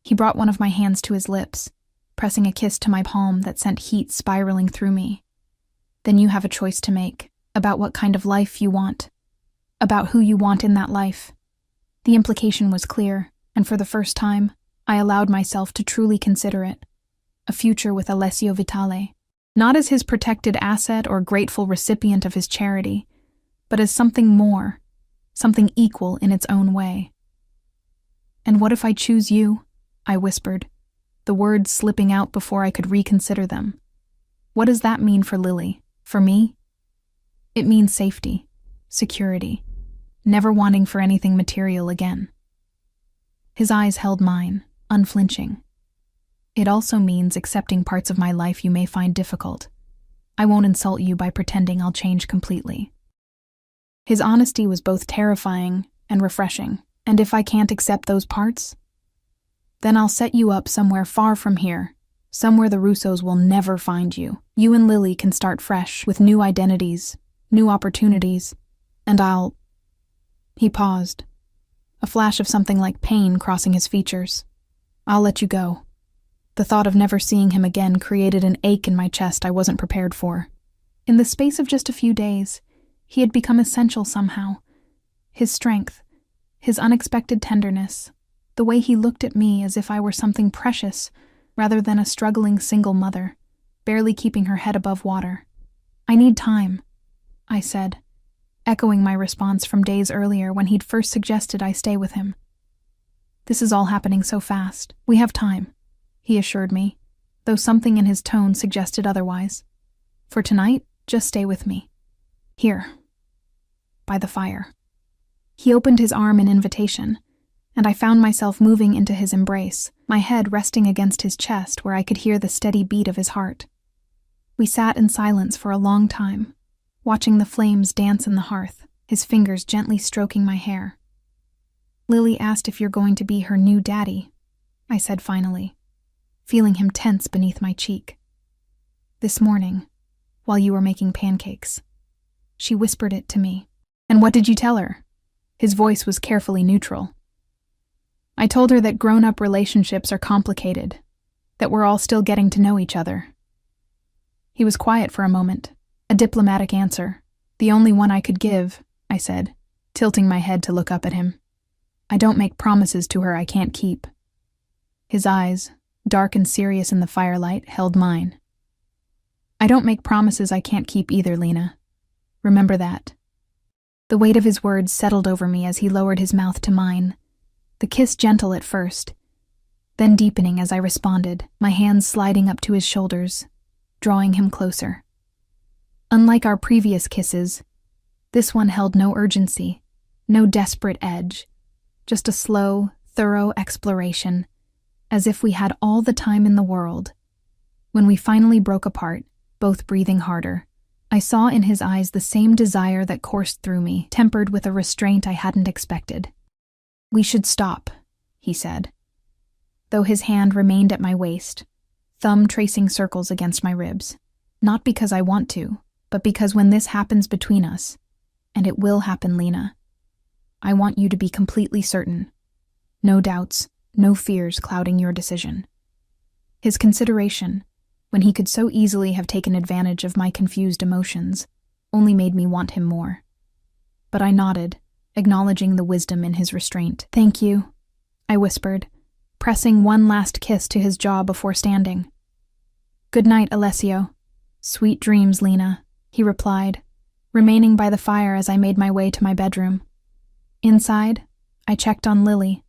He brought one of my hands to his lips, pressing a kiss to my palm that sent heat spiraling through me. Then you have a choice to make about what kind of life you want, about who you want in that life. The implication was clear, and for the first time, I allowed myself to truly consider it. A future with Alessio Vitale, not as his protected asset or grateful recipient of his charity, but as something more, something equal in its own way. And what if I choose you? I whispered, the words slipping out before I could reconsider them. What does that mean for Lily? For me? It means safety, security, never wanting for anything material again. His eyes held mine, unflinching. It also means accepting parts of my life you may find difficult. I won't insult you by pretending I'll change completely. His honesty was both terrifying and refreshing, and if I can't accept those parts, then I'll set you up somewhere far from here, somewhere the Russos will never find you. You and Lily can start fresh with new identities, new opportunities, and I'll... He paused, a flash of something like pain crossing his features. I'll let you go. The thought of never seeing him again created an ache in my chest I wasn't prepared for. In the space of just a few days, he had become essential somehow. His strength, his unexpected tenderness, the way he looked at me as if I were something precious rather than a struggling single mother, barely keeping her head above water. I need time, I said, echoing my response from days earlier when he'd first suggested I stay with him. This is all happening so fast. We have time, he assured me, though something in his tone suggested otherwise. For tonight, just stay with me. Here, by the fire. He opened his arm in invitation, and I found myself moving into his embrace, my head resting against his chest where I could hear the steady beat of his heart. We sat in silence for a long time, watching the flames dance in the hearth, his fingers gently stroking my hair. Lily asked if you're going to be her new daddy, I said finally, feeling him tense beneath my cheek. This morning, while you were making pancakes. She whispered it to me. And what did you tell her? His voice was carefully neutral. I told her that grown-up relationships are complicated, that we're all still getting to know each other. He was quiet for a moment, a diplomatic answer, the only one I could give, I said, tilting my head to look up at him. I don't make promises to her I can't keep. His eyes, dark and serious in the firelight, held mine. I don't make promises I can't keep either, Lena. Remember that. The weight of his words settled over me as he lowered his mouth to mine, the kiss gentle at first, then deepening as I responded, my hands sliding up to his shoulders, drawing him closer. Unlike our previous kisses, this one held no urgency, no desperate edge, just a slow, thorough exploration, as if we had all the time in the world. When we finally broke apart, both breathing harder, I saw in his eyes the same desire that coursed through me, tempered with a restraint I hadn't expected. We should stop, he said, though his hand remained at my waist, thumb tracing circles against my ribs. Not because I want to, but because when this happens between us, and it will happen, Lena, I want you to be completely certain. No doubts, no fears clouding your decision. His consideration, when he could so easily have taken advantage of my confused emotions, only made me want him more. But I nodded, acknowledging the wisdom in his restraint. Thank you, I whispered, pressing one last kiss to his jaw before standing. Good night, Alessio. Sweet dreams, Lena, he replied, remaining by the fire as I made my way to my bedroom. Inside, I checked on Lily,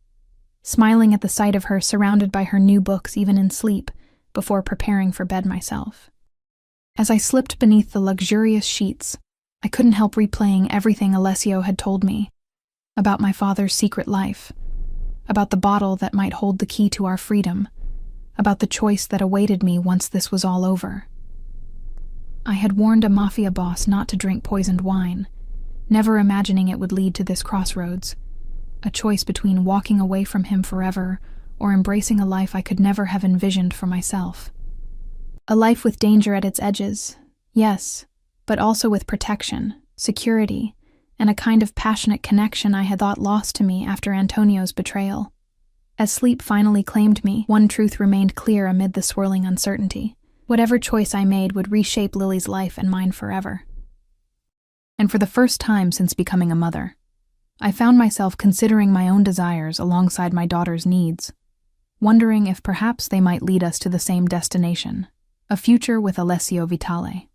smiling at the sight of her surrounded by her new books even in sleep, before preparing for bed myself. As I slipped beneath the luxurious sheets, I couldn't help replaying everything Alessio had told me about my father's secret life, about the bottle that might hold the key to our freedom, about the choice that awaited me once this was all over. I had warned a Mafia boss not to drink poisoned wine, never imagining it would lead to this crossroads, a choice between walking away from him forever or embracing a life I could never have envisioned for myself. A life with danger at its edges, yes, but also with protection, security, and a kind of passionate connection I had thought lost to me after Antonio's betrayal. As sleep finally claimed me, one truth remained clear amid the swirling uncertainty. Whatever choice I made would reshape Lily's life and mine forever. And for the first time since becoming a mother, I found myself considering my own desires alongside my daughter's needs, wondering if perhaps they might lead us to the same destination, a future with Alessio Vitale.